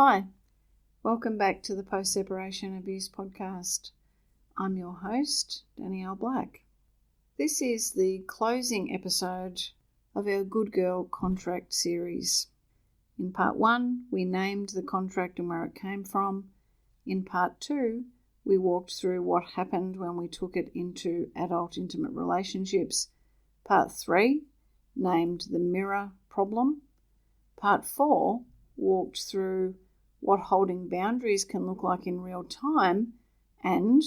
Hi, welcome back to the Post-Separation Abuse Podcast. I'm your host, Danielle Black. This is the closing episode of our Good Girl Contract series. In part 1, we named the contract and where it came from. In part 2, we walked through what happened when we took it into adult intimate relationships. Part 3, named the mirror problem. Part 4, walked through what holding boundaries can look like in real time, and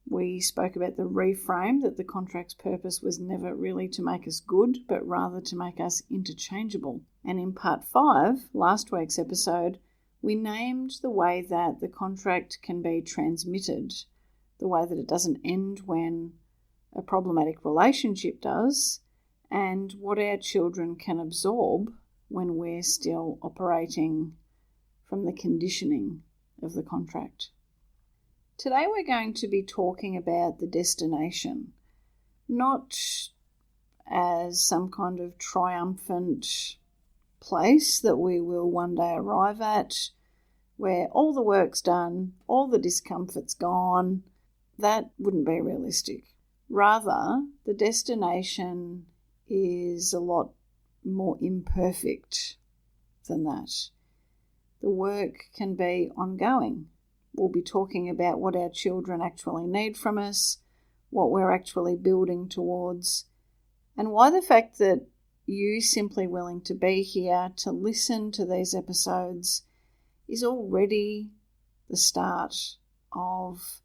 we spoke about the reframe that the contract's purpose was never really to make us good, but rather to make us interchangeable. And in part 5, last week's episode, we named the way that the contract can be transmitted, the way that it doesn't end when a problematic relationship does, and what our children can absorb when we're still operating from the conditioning of the contract. Today we're going to be talking about the destination, not as some kind of triumphant place that we will one day arrive at, where all the work's done, all the discomfort's gone. That wouldn't be realistic. Rather, the destination is a lot more imperfect than that. The work can be ongoing. We'll be talking about what our children actually need from us, what we're actually building towards, and why the fact that you simply willing to be here to listen to these episodes is already the start of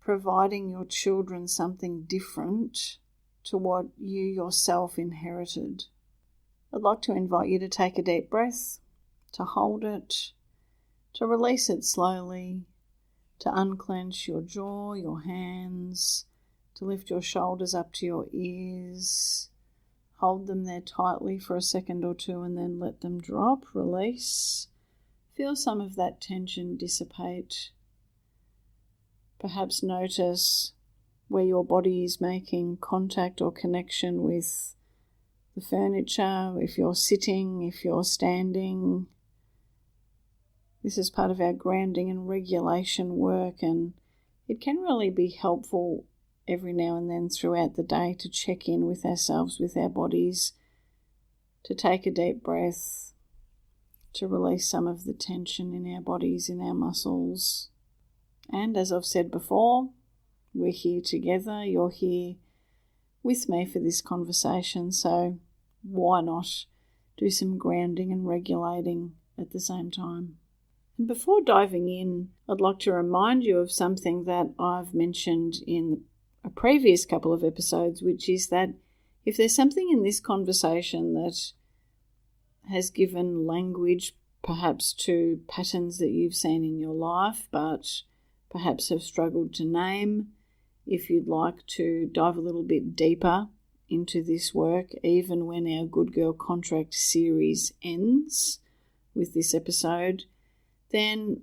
providing your children something different to what you yourself inherited. I'd like to invite you to take a deep breath, to hold it, to release it slowly, to unclench your jaw, your hands, to lift your shoulders up to your ears. Hold them there tightly for a second or two and then let them drop, release. Feel some of that tension dissipate. Perhaps notice where your body is making contact or connection with the furniture, if you're sitting, if you're standing. This is part of our grounding and regulation work, and it can really be helpful every now and then throughout the day to check in with ourselves, with our bodies, to take a deep breath, to release some of the tension in our bodies, in our muscles. And as I've said before, we're here together. You're here with me for this conversation, so why not do some grounding and regulating at the same time? And before diving in, I'd like to remind you of something that I've mentioned in a previous couple of episodes, which is that if there's something in this conversation that has given language perhaps to patterns that you've seen in your life, but perhaps have struggled to name, if you'd like to dive a little bit deeper into this work, even when our Good Girl Contract series ends with this episode, then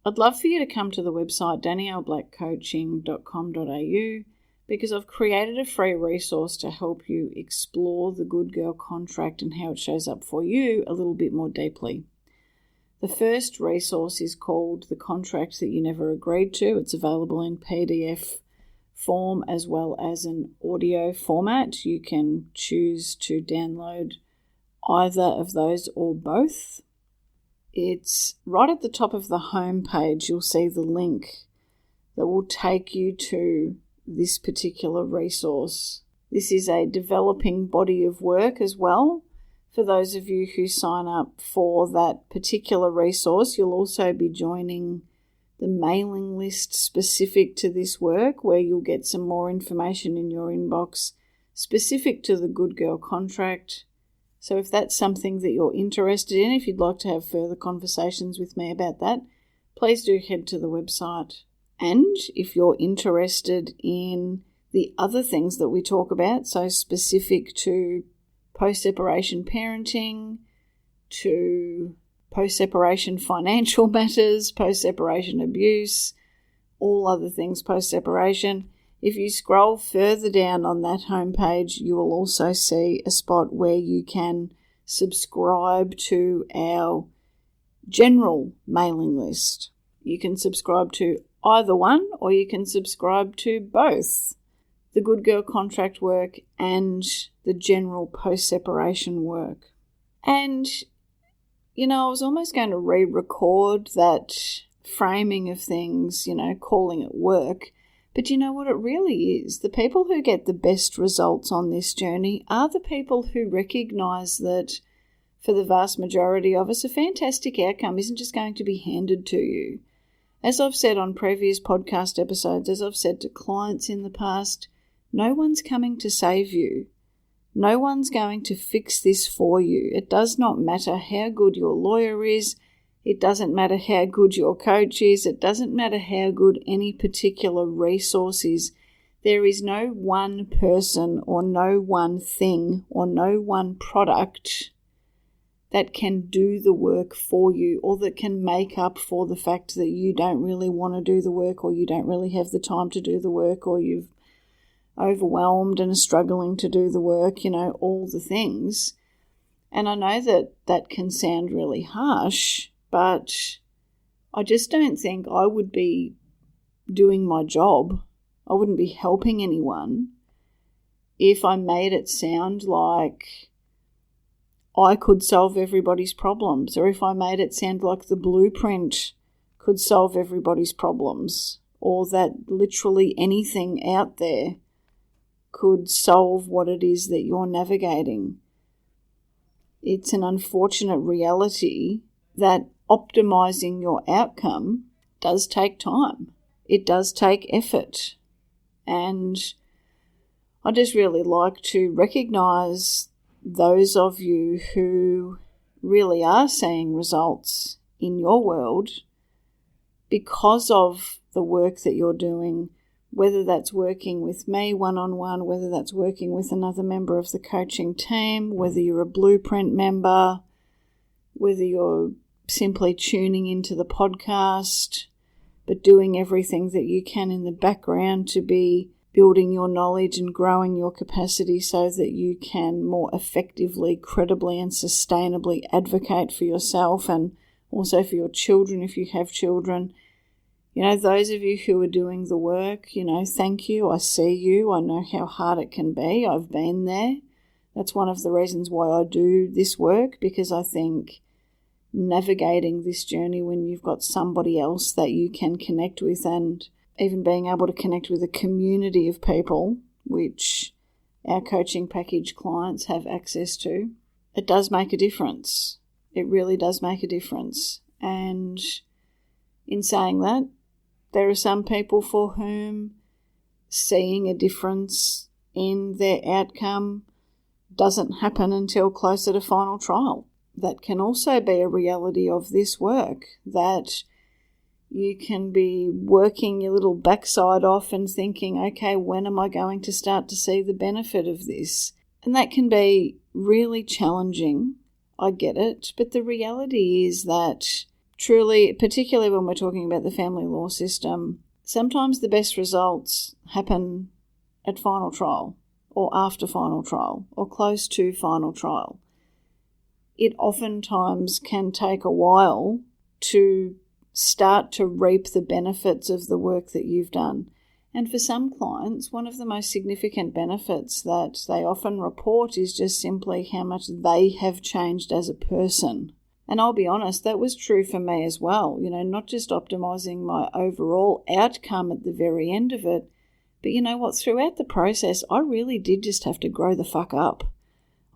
I'd love for you to come to the website danielleblackcoaching.com.au, because I've created a free resource to help you explore the Good Girl Contract and how it shows up for you a little bit more deeply. The first resource is called The Contract That You Never Agreed To. It's available in PDF form as well as an audio format. You can choose to download either of those or both. It's right at the top of the home page. You'll see the link that will take you to this particular resource. This is a developing body of work as well. For those of you who sign up for that particular resource, you'll also be joining the mailing list specific to this work, where you'll get some more information in your inbox specific to the Good Girl Contract. So if that's something that you're interested in, if you'd like to have further conversations with me about that, please do head to the website. And if you're interested in the other things that we talk about, so specific to post-separation parenting, to post-separation financial matters, post-separation abuse, all other things post-separation, if you scroll further down on that homepage, you will also see a spot where you can subscribe to our general mailing list. You can subscribe to either one, or you can subscribe to both, the Good Girl contract work and the general post-separation work. And, I was almost going to re-record that framing of things, calling it work. But you know what it really is? The people who get the best results on this journey are the people who recognise that for the vast majority of us, a fantastic outcome isn't just going to be handed to you. As I've said on previous podcast episodes, as I've said to clients in the past, no one's coming to save you. No one's going to fix this for you. It does not matter how good your lawyer is. It doesn't matter how good your coach is. It doesn't matter how good any particular resource is. There is no one person or no one thing or no one product that can do the work for you, or that can make up for the fact that you don't really want to do the work, or you don't really have the time to do the work, or you've overwhelmed and are struggling to do the work, all the things. And I know that that can sound really harsh, but I just don't think I would be doing my job. I wouldn't be helping anyone if I made it sound like I could solve everybody's problems, or if I made it sound like the blueprint could solve everybody's problems, or that literally anything out there could solve what it is that you're navigating. It's an unfortunate reality that optimizing your outcome does take time. It does take effort. And I just really like to recognize those of you who really are seeing results in your world because of the work that you're doing, whether that's working with me one-on-one, whether that's working with another member of the coaching team, whether you're a Blueprint member, whether you're simply tuning into the podcast, but doing everything that you can in the background to be building your knowledge and growing your capacity so that you can more effectively, credibly and sustainably advocate for yourself and also for your children if you have children. Those of you who are doing the work, thank you. I see you. I know how hard it can be. I've been there. That's one of the reasons why I do this work, because I think navigating this journey when you've got somebody else that you can connect with, and even being able to connect with a community of people, which our coaching package clients have access to, it does make a difference. It really does make a difference. And in saying that, there are some people for whom seeing a difference in their outcome doesn't happen until closer to final trial. That can also be a reality of this work, that you can be working your little backside off and thinking, okay, when am I going to start to see the benefit of this? And that can be really challenging. I get it. But the reality is that truly, particularly when we're talking about the family law system, sometimes the best results happen at final trial, or after final trial, or close to final trial. It oftentimes can take a while to start to reap the benefits of the work that you've done. And for some clients, one of the most significant benefits that they often report is just simply how much they have changed as a person. And I'll be honest, that was true for me as well. Not just optimizing my overall outcome at the very end of it, but you know what? Throughout the process, I really did just have to grow the fuck up.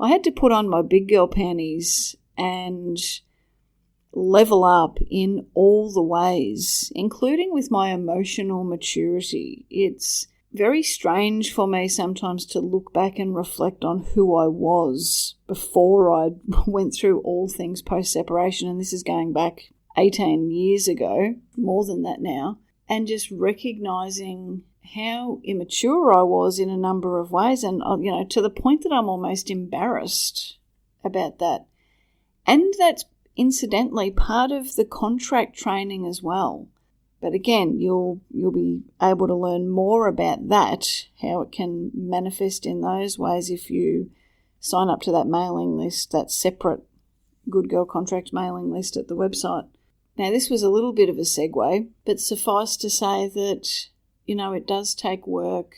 I had to put on my big girl panties and level up in all the ways, including with my emotional maturity. It's very strange for me sometimes to look back and reflect on who I was before I went through all things post-separation, and this is going back 18 years ago, more than that now, and just recognizing how immature I was in a number of ways, and to the point that I'm almost embarrassed about that. And that's incidentally part of the contract training as well. But again, you'll be able to learn more about that, how it can manifest in those ways if you sign up to that mailing list, that separate Good Girl Contract mailing list at the website. Now, this was a little bit of a segue, but suffice to say that, it does take work.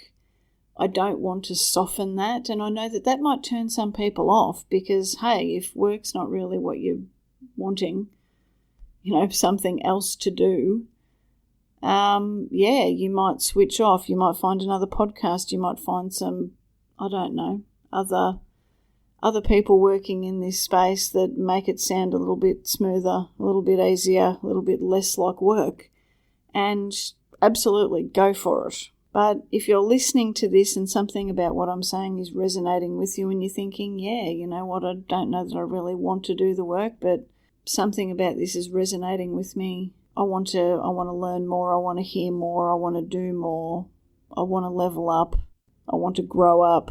I don't want to soften that, and I know that that might turn some people off because, hey, if work's not really what you're wanting, something else to do, you might switch off. You might find another podcast. You might find some, other people working in this space that make it sound a little bit smoother, a little bit easier, a little bit less like work. And absolutely, go for it. But if you're listening to this and something about what I'm saying is resonating with you and you're thinking, you know what, I don't know that I really want to do the work, but something about this is resonating with me. I want to learn more. I want to hear more. I want to do more. I want to level up. I want to grow up.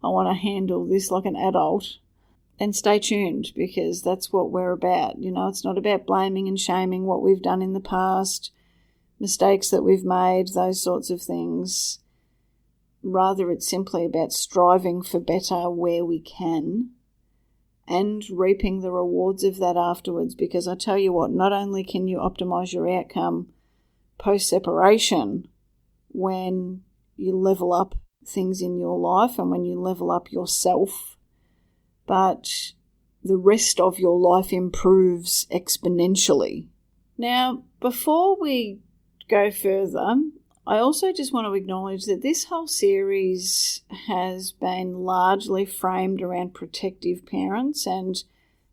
I want to handle this like an adult. And stay tuned, because that's what we're about. It's not about blaming and shaming what we've done in the past, mistakes that we've made, those sorts of things. Rather, it's simply about striving for better where we can and reaping the rewards of that afterwards. Because I tell you what, not only can you optimize your outcome post-separation when you level up things in your life and when you level up yourself, but the rest of your life improves exponentially. Now, before we go further, I also just want to acknowledge that this whole series has been largely framed around protective parents, and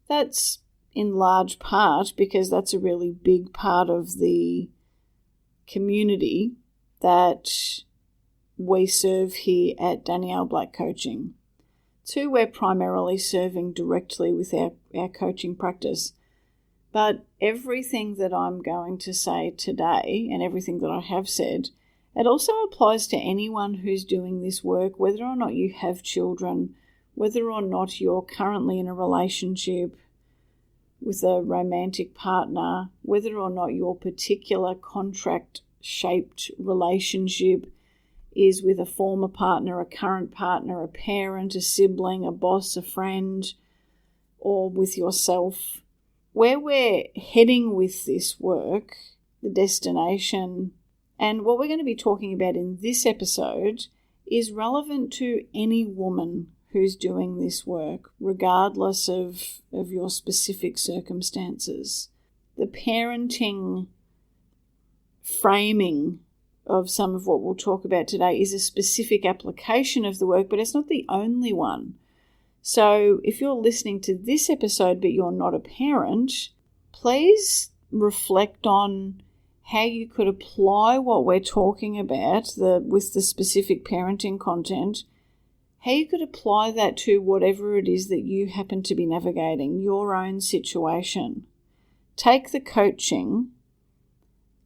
that's in large part because that's a really big part of the community that we serve here at Danielle Black Coaching. Two, we're primarily serving directly with our coaching practice. But everything that I'm going to say today and everything that I have said, it also applies to anyone who's doing this work, whether or not you have children, whether or not you're currently in a relationship with a romantic partner, whether or not your particular contract-shaped relationship is with a former partner, a current partner, a parent, a sibling, a boss, a friend, or with yourself. Where we're heading with this work, the destination, and what we're going to be talking about in this episode is relevant to any woman who's doing this work, regardless of your specific circumstances. The parenting framing of some of what we'll talk about today is a specific application of the work, but it's not the only one. So if you're listening to this episode but you're not a parent, please reflect on how you could apply what we're talking about with the specific parenting content, how you could apply that to whatever it is that you happen to be navigating, your own situation. Take the coaching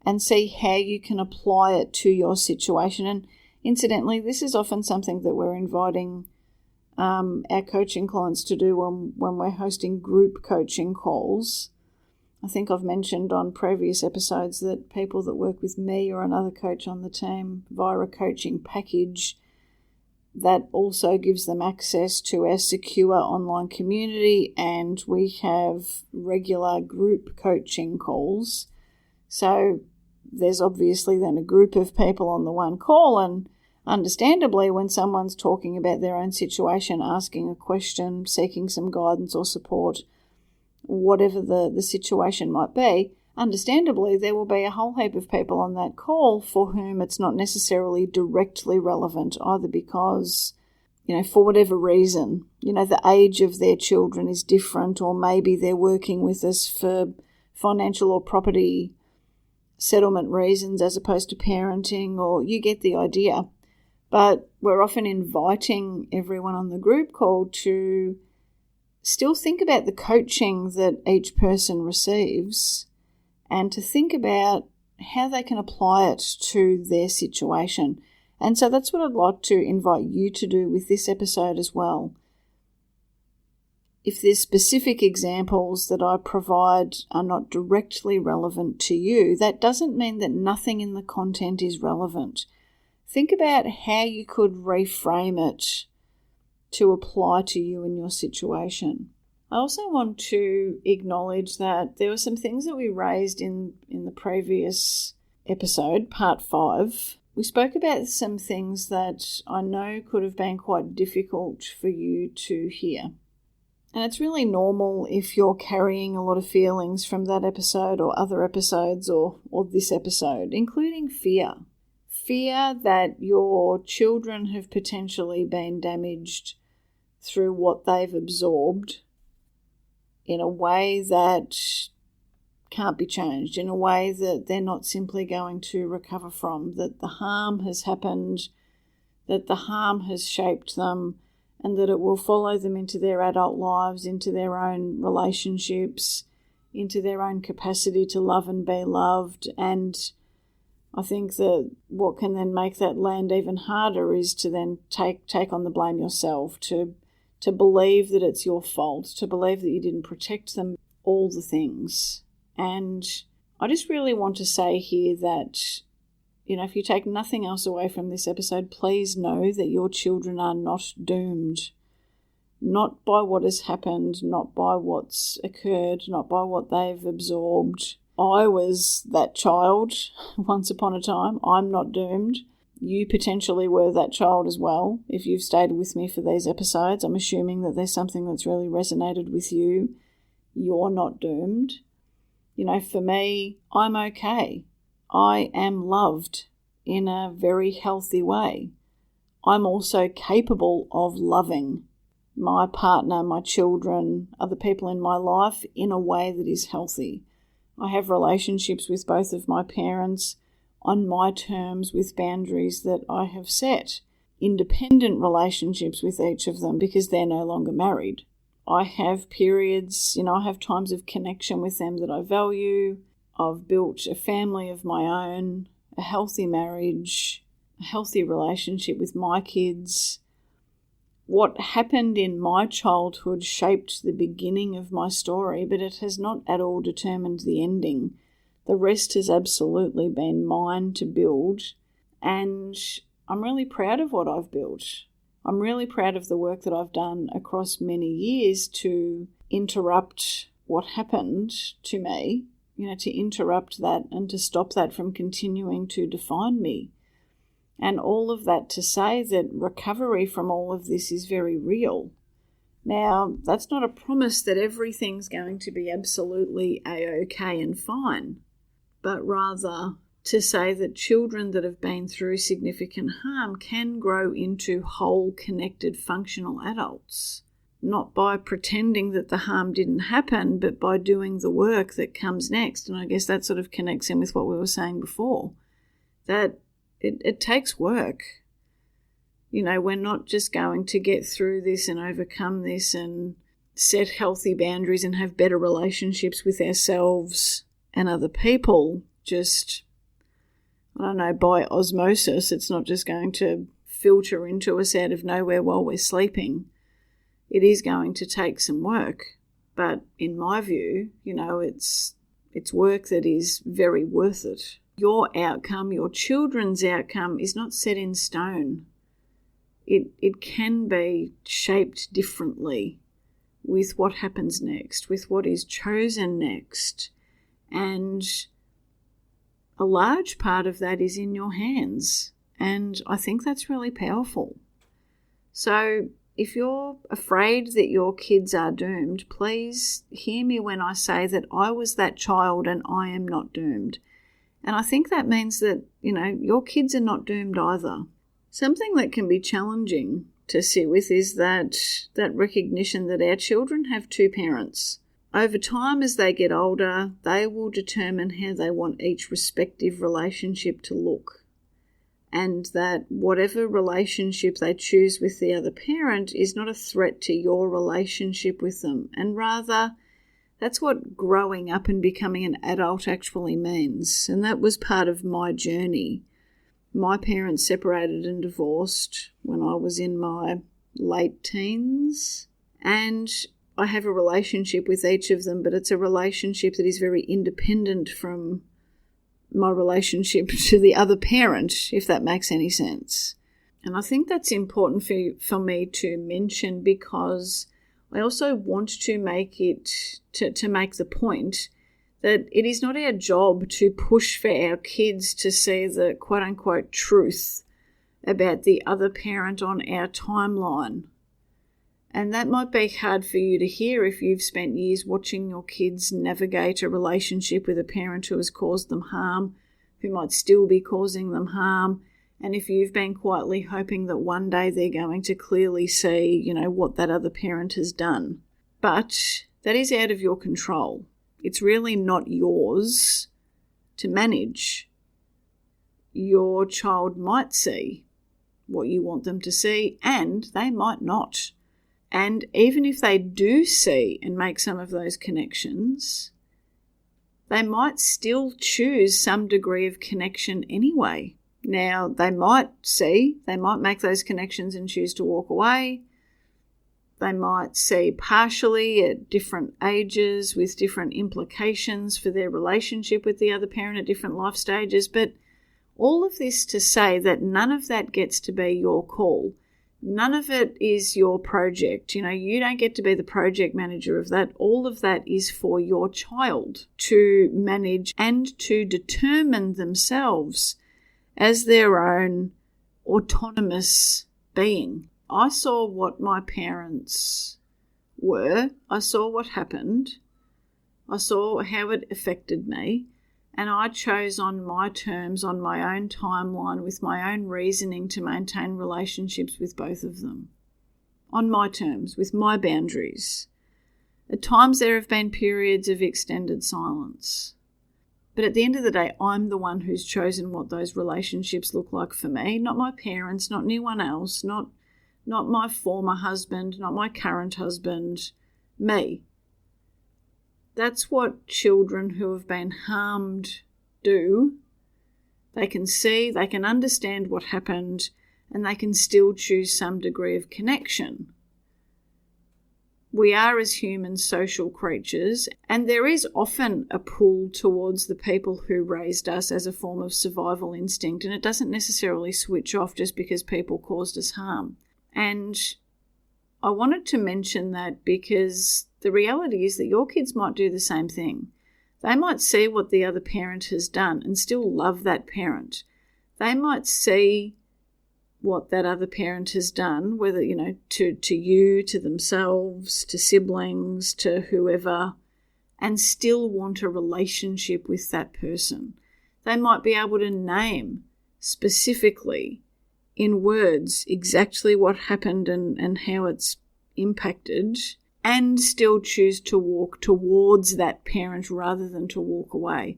and see how you can apply it to your situation. And incidentally, this is often something that we're inviting our coaching clients to do when we're hosting group coaching calls. I think I've mentioned on previous episodes that people that work with me or another coach on the team via a coaching package that also gives them access to our secure online community, and we have regular group coaching calls. So there's obviously then a group of people on the one call, and understandably when someone's talking about their own situation, asking a question, seeking some guidance or support, whatever the situation might be, understandably there will be a whole heap of people on that call for whom it's not necessarily directly relevant, either because, for whatever reason, the age of their children is different, or maybe they're working with us for financial or property settlement reasons as opposed to parenting, or you get the idea. But we're often inviting everyone on the group call to still think about the coaching that each person receives and to think about how they can apply it to their situation. And so that's what I'd like to invite you to do with this episode as well. If there's specific examples that I provide are not directly relevant to you, that doesn't mean that nothing in the content is relevant. Think about how you could reframe it to apply to you in your situation. I also want to acknowledge that there were some things that we raised in the previous episode, part 5. We spoke about some things that I know could have been quite difficult for you to hear. And it's really normal if you're carrying a lot of feelings from that episode or other episodes or this episode, including fear. Fear that your children have potentially been damaged through what they've absorbed in a way that can't be changed, in a way that they're not simply going to recover from, that the harm has happened, that the harm has shaped them, and that it will follow them into their adult lives, into their own relationships, into their own capacity to love and be loved. And I think that what can then make that land even harder is to then take on the blame yourself, to believe that it's your fault, to believe that you didn't protect them, all the things. And I just really want to say here that, if you take nothing else away from this episode, please know that your children are not doomed. Not by what has happened, not by what's occurred, not by what they've absorbed. I was that child once upon a time. I'm not doomed. You potentially were that child as well. If you've stayed with me for these episodes, I'm assuming that there's something that's really resonated with you. You're not doomed. For me, I'm okay. I am loved in a very healthy way. I'm also capable of loving my partner, my children, other people in my life in a way that is healthy. I have relationships with both of my parents on my terms with boundaries that I have set. Independent relationships with each of them because they're no longer married. I have periods, I have times of connection with them that I value. I've built a family of my own, a healthy marriage, a healthy relationship with my kids. What happened in my childhood shaped the beginning of my story, but it has not at all determined the ending. The rest has absolutely been mine to build, and I'm really proud of what I've built. I'm really proud of the work that I've done across many years to interrupt what happened to me, to interrupt that and to stop that from continuing to define me. And all of that to say that recovery from all of this is very real. Now, that's not a promise that everything's going to be absolutely A-OK and fine, but rather to say that children that have been through significant harm can grow into whole, connected, functional adults. Not by pretending that the harm didn't happen, but by doing the work that comes next. And I guess that sort of connects in with what we were saying before, that it takes work. We're not just going to get through this and overcome this and set healthy boundaries and have better relationships with ourselves and other people just, by osmosis. It's not just going to filter into us out of nowhere while we're sleeping. It is going to take some work. But in my view, it's work that is very worth it. Your outcome, your children's outcome is not set in stone. It can be shaped differently with what happens next, with what is chosen next. And a large part of that is in your hands. And I think that's really powerful. So if you're afraid that your kids are doomed, please hear me when I say that I was that child and I am not doomed. And I think that means that, your kids are not doomed either. Something that can be challenging to sit with is that recognition that our children have two parents. Over time, as they get older, they will determine how they want each respective relationship to look. And that whatever relationship they choose with the other parent is not a threat to your relationship with them. And rather, that's what growing up and becoming an adult actually means. And that was part of my journey. My parents separated and divorced when I was in my late teens. And I have a relationship with each of them, but it's a relationship that is very independent from my relationship to the other parent, if that makes any sense. And I think that's important for me to mention because I also want to make to make the point that it is not our job to push for our kids to see the quote-unquote truth about the other parent on our timeline. And that might be hard for you to hear if you've spent years watching your kids navigate a relationship with a parent who has caused them harm, who might still be causing them harm, and if you've been quietly hoping that one day they're going to clearly see, what that other parent has done. But that is out of your control. It's really not yours to manage. Your child might see what you want them to see, and they might not. And even if they do see and make some of those connections, they might still choose some degree of connection anyway. Now, they might make those connections and choose to walk away. They might see partially at different ages with different implications for their relationship with the other parent at different life stages. But all of this to say that none of that gets to be your call. None of it is your project. You don't get to be the project manager of that. All of that is for your child to manage and to determine themselves as their own autonomous being. I saw what my parents were. I saw what happened. I saw how it affected me. And I chose on my terms, on my own timeline, with my own reasoning to maintain relationships with both of them. On my terms, with my boundaries. At times there have been periods of extended silence. But at the end of the day, I'm the one who's chosen what those relationships look like for me, not my parents, not anyone else, not my former husband, not my current husband, me. That's what children who have been harmed do. They can see, they can understand what happened, and they can still choose some degree of connection. We are, as humans, social creatures, and there is often a pull towards the people who raised us as a form of survival instinct, and it doesn't necessarily switch off just because people caused us harm. And I wanted to mention that because the reality is that your kids might do the same thing. They might see what the other parent has done and still love that parent. They might see what that other parent has done, whether, to you, to themselves, to siblings, to whoever, and still want a relationship with that person. They might be able to name specifically in words exactly what happened and how it's impacted, and still choose to walk towards that parent rather than to walk away.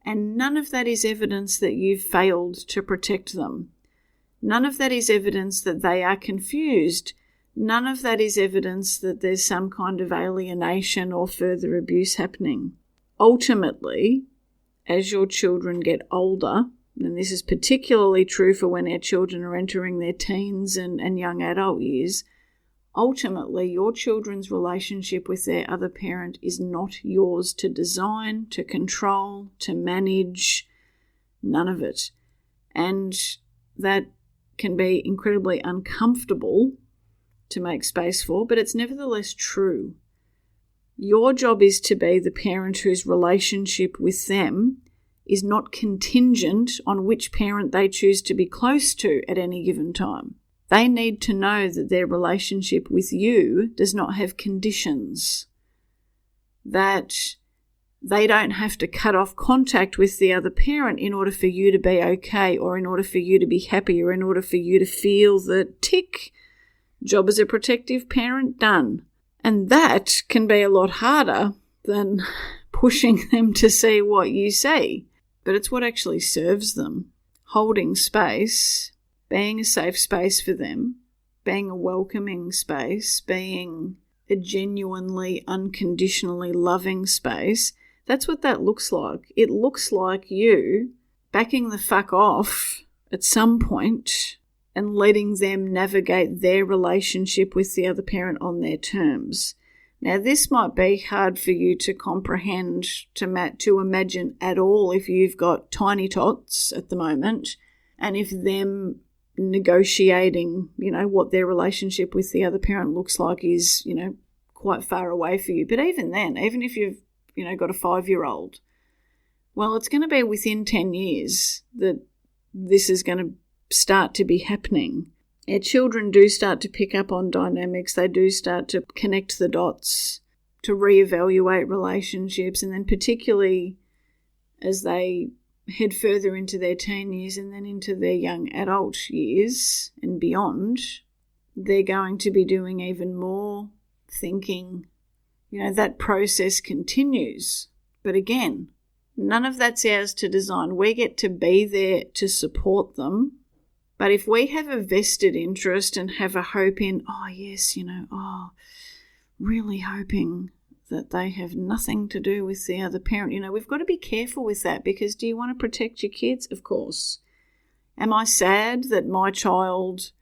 And none of that is evidence that you've failed to protect them. None of that is evidence that they are confused. None of that is evidence that there's some kind of alienation or further abuse happening. Ultimately, as your children get older, and this is particularly true for when our children are entering their teens and young adult years, ultimately your children's relationship with their other parent is not yours to design, to control, to manage, none of it. And that can be incredibly uncomfortable to make space for, but it's nevertheless true. Your job is to be the parent whose relationship with them is not contingent on which parent they choose to be close to at any given time. They need to know that their relationship with you does not have conditions, that they don't have to cut off contact with the other parent in order for you to be okay, or in order for you to be happy, or in order for you to feel the tick, job as a protective parent done. And that can be a lot harder than pushing them to see what you see. But it's what actually serves them. Holding space, being a safe space for them, being a welcoming space, being a genuinely, unconditionally loving space. That's what that looks like. It looks like you backing the fuck off at some point and letting them navigate their relationship with the other parent on their terms. Now, this might be hard for you to comprehend, to imagine at all if you've got tiny tots at the moment, and if them negotiating, what their relationship with the other parent looks like is, quite far away for you. But even then, even if you've, got a 5-year-old, well, it's going to be within 10 years that this is going to start to be happening. Our children do start to pick up on dynamics. They do start to connect the dots, to reevaluate relationships, and then particularly as they head further into their teen years and then into their young adult years and beyond, they're going to be doing even more thinking. That process continues. But again, none of that's ours to design. We get to be there to support them. But if we have a vested interest and have a hope in, really hoping that they have nothing to do with the other parent, we've got to be careful with that, because do you want to protect your kids? Of course. Am I sad that my child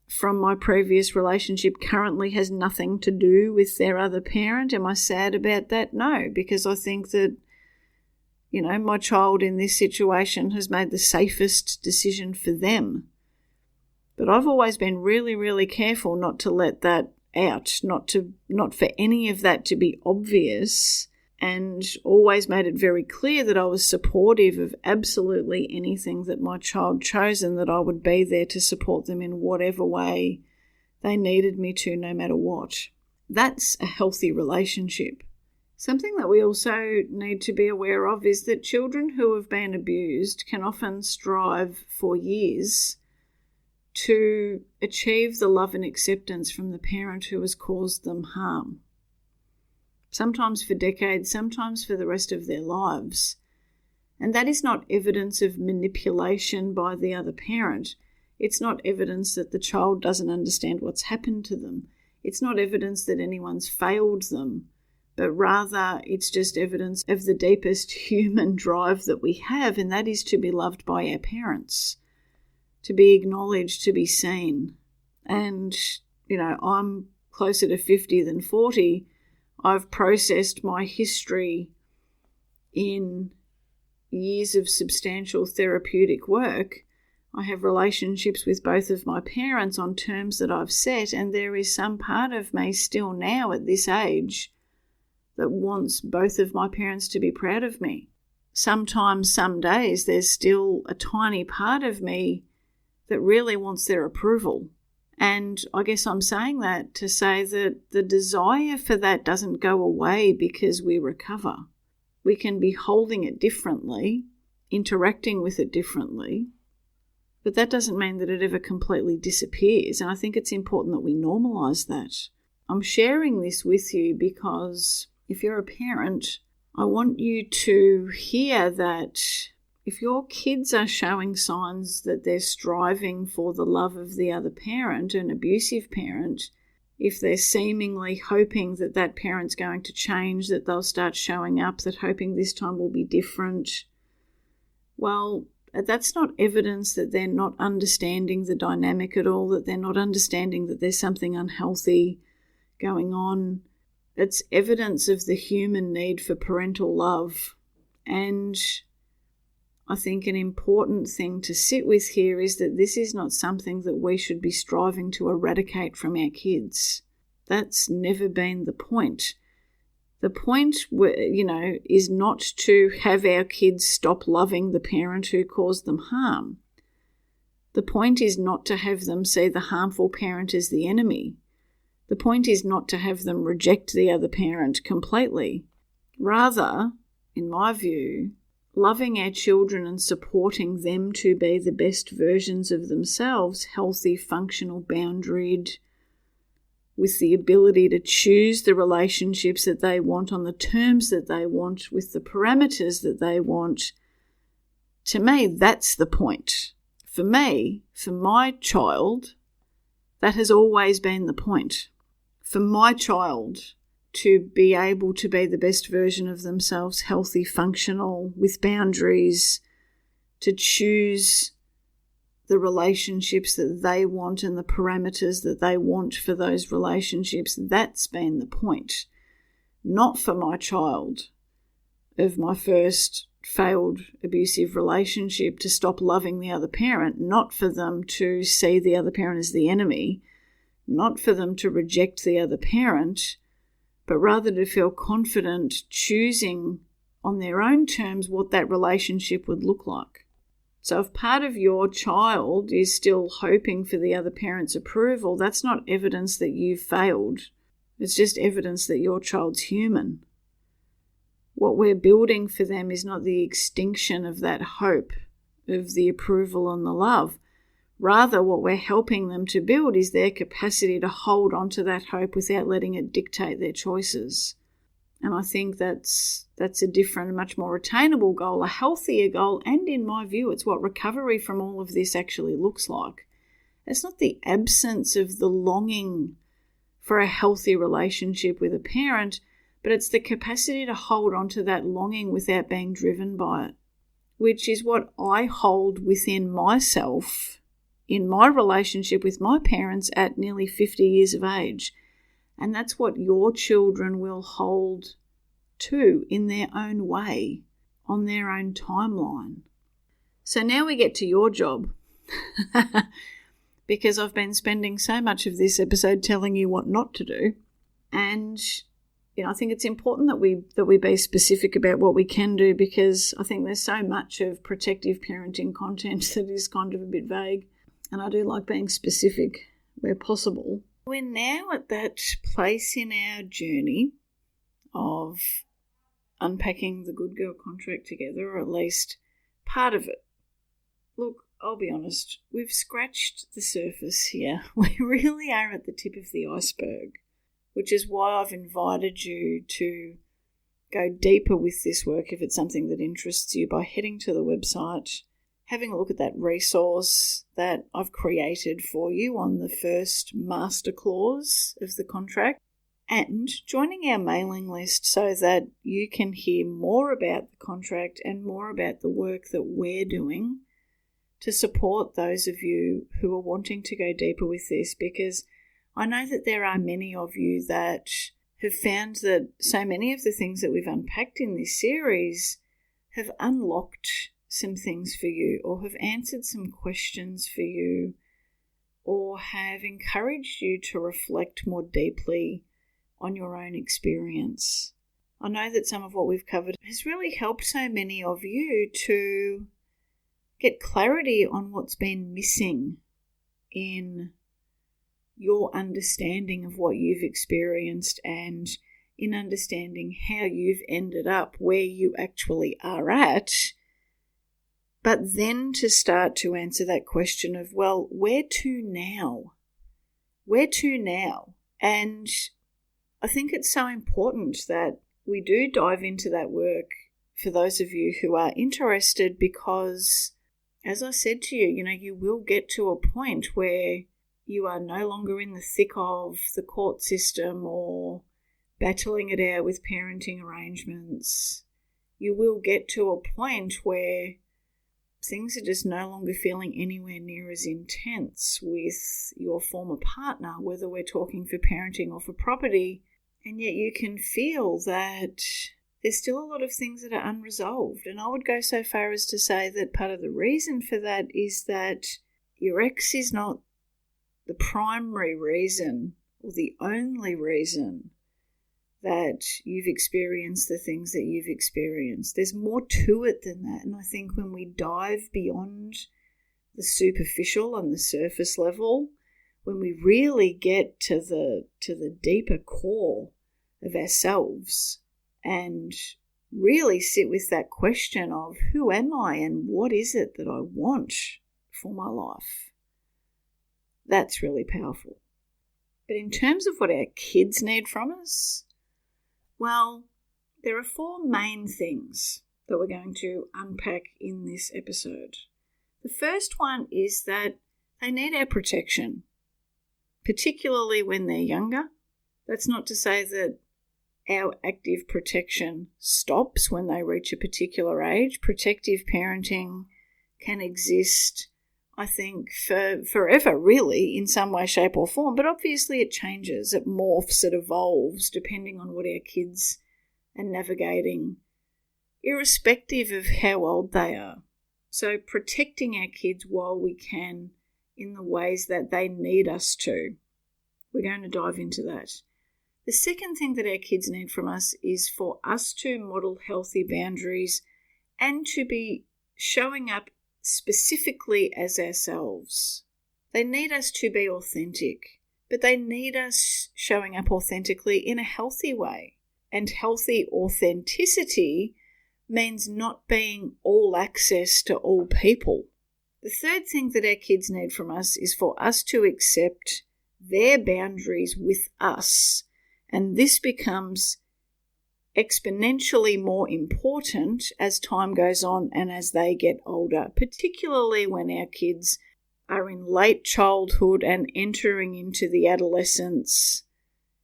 from my previous relationship currently has nothing to do with their other parent? Am I sad about that? No, because I think that my child in this situation has made the safest decision for them. But I've always been really, really careful not to let that out, not for any of that to be obvious, and always made it very clear that I was supportive of absolutely anything that my child chose, and that I would be there to support them in whatever way they needed me to, no matter what. That's a healthy relationship. Something that we also need to be aware of is that children who have been abused can often strive for years to achieve the love and acceptance from the parent who has caused them harm. Sometimes for decades, sometimes for the rest of their lives. And that is not evidence of manipulation by the other parent. It's not evidence that the child doesn't understand what's happened to them. It's not evidence that anyone's failed them. But rather it's just evidence of the deepest human drive that we have, and that is to be loved by our parents, to be acknowledged, to be seen. And, I'm closer to 50 than 40. I've processed my history in years of substantial therapeutic work. I have relationships with both of my parents on terms that I've set, and there is some part of me still now at this age that wants both of my parents to be proud of me. Sometimes, some days, there's still a tiny part of me that really wants their approval. And I guess I'm saying that to say that the desire for that doesn't go away because we recover. We can be holding it differently, interacting with it differently, but that doesn't mean that it ever completely disappears. And I think it's important that we normalise that. I'm sharing this with you because if you're a parent, I want you to hear that if your kids are showing signs that they're striving for the love of the other parent, an abusive parent, if they're seemingly hoping that that parent's going to change, that they'll start showing up, that hoping this time will be different, well, that's not evidence that they're not understanding the dynamic at all, that they're not understanding that there's something unhealthy going on. It's evidence of the human need for parental love. And I think an important thing to sit with here is that this is not something that we should be striving to eradicate from our kids. That's never been the point. The point, is not to have our kids stop loving the parent who caused them harm. The point is not to have them see the harmful parent as the enemy. The point is not to have them reject the other parent completely. Rather, in my view, loving our children and supporting them to be the best versions of themselves, healthy, functional, boundaried, with the ability to choose the relationships that they want on the terms that they want, with the parameters that they want. To me, that's the point. For me, for my child, that has always been the point. For my child to be able to be the best version of themselves, healthy, functional, with boundaries, to choose the relationships that they want and the parameters that they want for those relationships, that's been the point. Not for my child of my first failed abusive relationship to stop loving the other parent, not for them to see the other parent as the enemy, not for them to reject the other parent, but rather to feel confident choosing on their own terms what that relationship would look like. So if part of your child is still hoping for the other parent's approval, that's not evidence that you've failed. It's just evidence that your child's human. What we're building for them is not the extinction of that hope, of the approval and the love. Rather, what we're helping them to build is their capacity to hold on to that hope without letting it dictate their choices. And I think that's a different, much more attainable goal, a healthier goal, and in my view, it's what recovery from all of this actually looks like. It's not the absence of the longing for a healthy relationship with a parent, but it's the capacity to hold on to that longing without being driven by it, which is what I hold within myself in my relationship with my parents at nearly 50 years of age. And that's what your children will hold too in their own way, on their own timeline. So now we get to your job. Because I've been spending so much of this episode telling you what not to do. And I think it's important that we be specific about what we can do, because I think there's so much of protective parenting content that is kind of a bit vague. And I do like being specific where possible. We're now at that place in our journey of unpacking the good girl contract together, or at least part of it. Look, I'll be honest, we've scratched the surface here. We really are at the tip of the iceberg, which is why I've invited you to go deeper with this work if it's something that interests you, by heading to the website, having a look at that resource that I've created for you on the first master clause of the contract, and joining our mailing list so that you can hear more about the contract and more about the work that we're doing to support those of you who are wanting to go deeper with this, because I know that there are many of you that have found that so many of the things that we've unpacked in this series have unlocked some things for you, or have answered some questions for you, or have encouraged you to reflect more deeply on your own experience. I know that some of what we've covered has really helped so many of you to get clarity on what's been missing in your understanding of what you've experienced, and in understanding how you've ended up where you actually are at. But then to start to answer that question of, well, where to now? Where to now? And I think it's so important that we do dive into that work for those of you who are interested, because, as I said to you, you will get to a point where you are no longer in the thick of the court system or battling it out with parenting arrangements. You will get to a point where things are just no longer feeling anywhere near as intense with your former partner, whether we're talking for parenting or for property, and yet you can feel that there's still a lot of things that are unresolved. And I would go so far as to say that part of the reason for that is that your ex is not the primary reason or the only reason that you've experienced the things that you've experienced. There's more to it than that. And I think when we dive beyond the superficial and the surface level, when we really get to the deeper core of ourselves and really sit with that question of, who am I and what is it that I want for my life? That's really powerful. But in terms of what our kids need from us, well, there are 4 main things that we're going to unpack in this episode. The first one is that they need our protection, particularly when they're younger. That's not to say that our active protection stops when they reach a particular age. Protective parenting can exist, I think, for forever, really, in some way, shape or form. But obviously it changes, it morphs, it evolves, depending on what our kids are navigating, irrespective of how old they are. So protecting our kids while we can in the ways that they need us to. We're going to dive into that. The second thing that our kids need from us is for us to model healthy boundaries and to be showing up specifically as ourselves. They need us to be authentic, but they need us showing up authentically in a healthy way. And healthy authenticity means not being all access to all people. The third thing that our kids need from us is for us to accept their boundaries with us. And this becomes exponentially more important as time goes on and as they get older, particularly when our kids are in late childhood and entering into the adolescence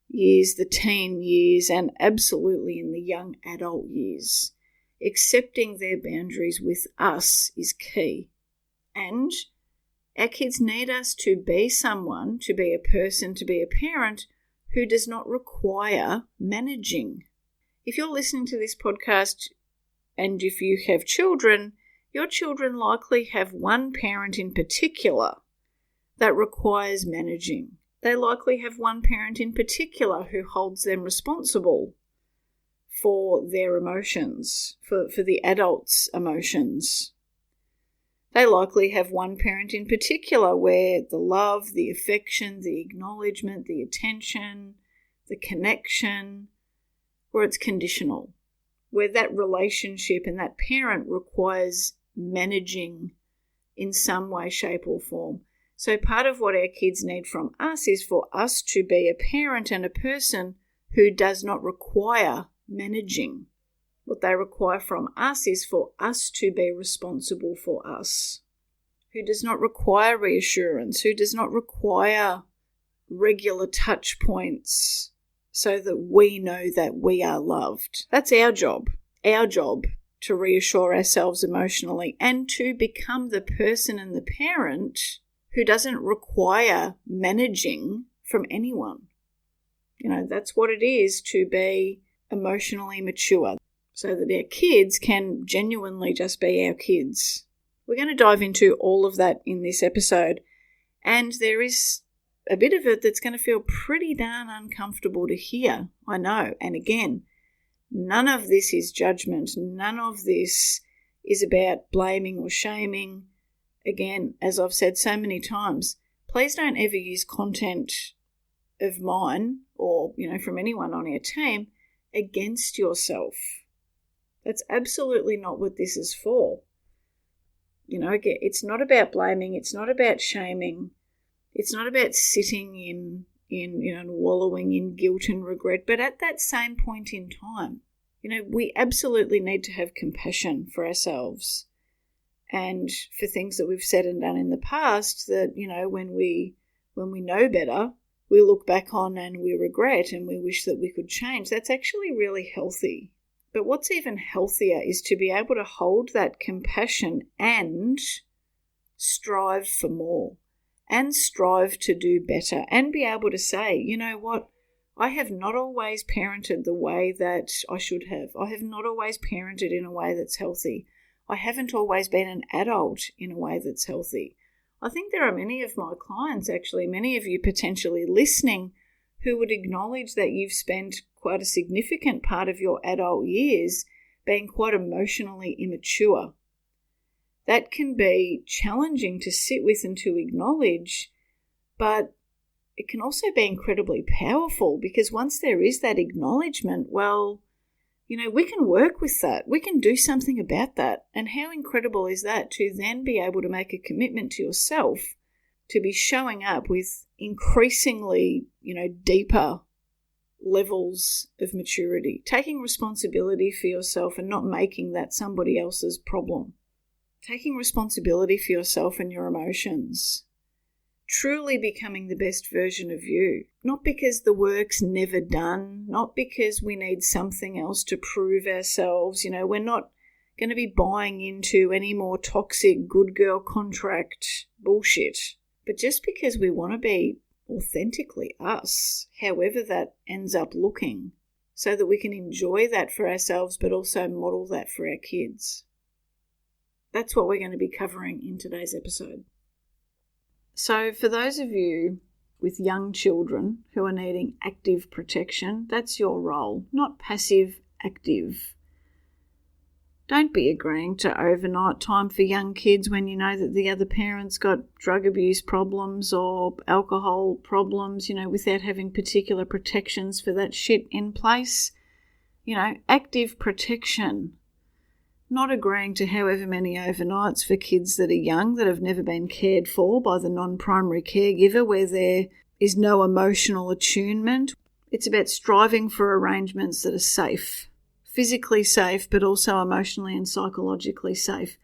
years, the teen years, and absolutely in the young adult years. Accepting their boundaries with us is key. And our kids need us to be someone, to be a person, to be a parent who does not require managing. If you're listening to this podcast and if you have children, your children likely have one parent in particular that requires managing. They likely have one parent in particular who holds them responsible for their emotions, for the adult's emotions. They likely have one parent in particular where the love, the affection, the acknowledgement, the attention, the connection, where it's conditional, where that relationship and that parent requires managing in some way, shape or form. So part of what our kids need from us is for us to be a parent and a person who does not require managing. What they require from us is for us to be responsible for us, who does not require reassurance, who does not require regular touch points so that we know that we are loved. That's our job to reassure ourselves emotionally and to become the person and the parent who doesn't require managing from anyone. That's what it is to be emotionally mature, so that our kids can genuinely just be our kids. We're going to dive into all of that in this episode, and there is a bit of it that's going to feel pretty darn uncomfortable to hear, I know. And again, none of this is judgment. None of this is about blaming or shaming. Again, as I've said so many times, please don't ever use content of mine or, from anyone on our team against yourself. That's absolutely not what this is for. Again, it's not about blaming. It's not about shaming. It's not about sitting in wallowing in guilt and regret. But at that same point in time, we absolutely need to have compassion for ourselves and for things that we've said and done in the past that, when we know better, we look back on and we regret and we wish that we could change. That's actually really healthy. But what's even healthier is to be able to hold that compassion and strive for more and strive to do better and be able to say, you know what, I have not always parented the way that I should have. I have not always parented in a way that's healthy. I haven't always been an adult in a way that's healthy. I think there are many of my clients, actually, many of you potentially listening, who would acknowledge that you've spent quite a significant part of your adult years being quite emotionally immature. That can be challenging to sit with and to acknowledge, but it can also be incredibly powerful because once there is that acknowledgement, we can work with that. We can do something about that. And how incredible is that to then be able to make a commitment to yourself to be showing up with increasingly, deeper levels of maturity, taking responsibility for yourself and not making that somebody else's problem, taking responsibility for yourself and your emotions, truly becoming the best version of you, not because the work's never done, not because we need something else to prove ourselves. We're not going to be buying into any more toxic good girl contract bullshit, but just because we want to be authentically us, however that ends up looking, so that we can enjoy that for ourselves but also model that for our kids. That's what we're going to be covering in today's episode. So for those of you with young children who are needing active protection. That's your role, not passive, active. Don't be agreeing to overnight time for young kids when you know that the other parent's got drug abuse problems or alcohol problems, without having particular protections for that shit in place. Active protection. Not agreeing to however many overnights for kids that are young, that have never been cared for by the non-primary caregiver, where there is no emotional attunement. It's about striving for arrangements that are safe. Physically safe, but also emotionally and psychologically safe.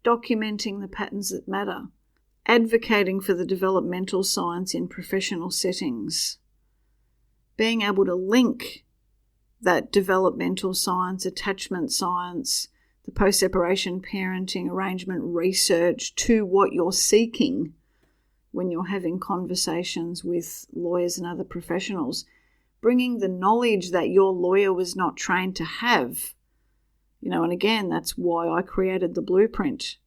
Documenting the patterns that matter. Advocating for the developmental science in professional settings. Being able to link that developmental science, attachment science, the post-separation parenting arrangement research to what you're seeking when you're having conversations with lawyers and other professionals. Bringing the knowledge that your lawyer was not trained to have. And again, that's why I created the blueprint.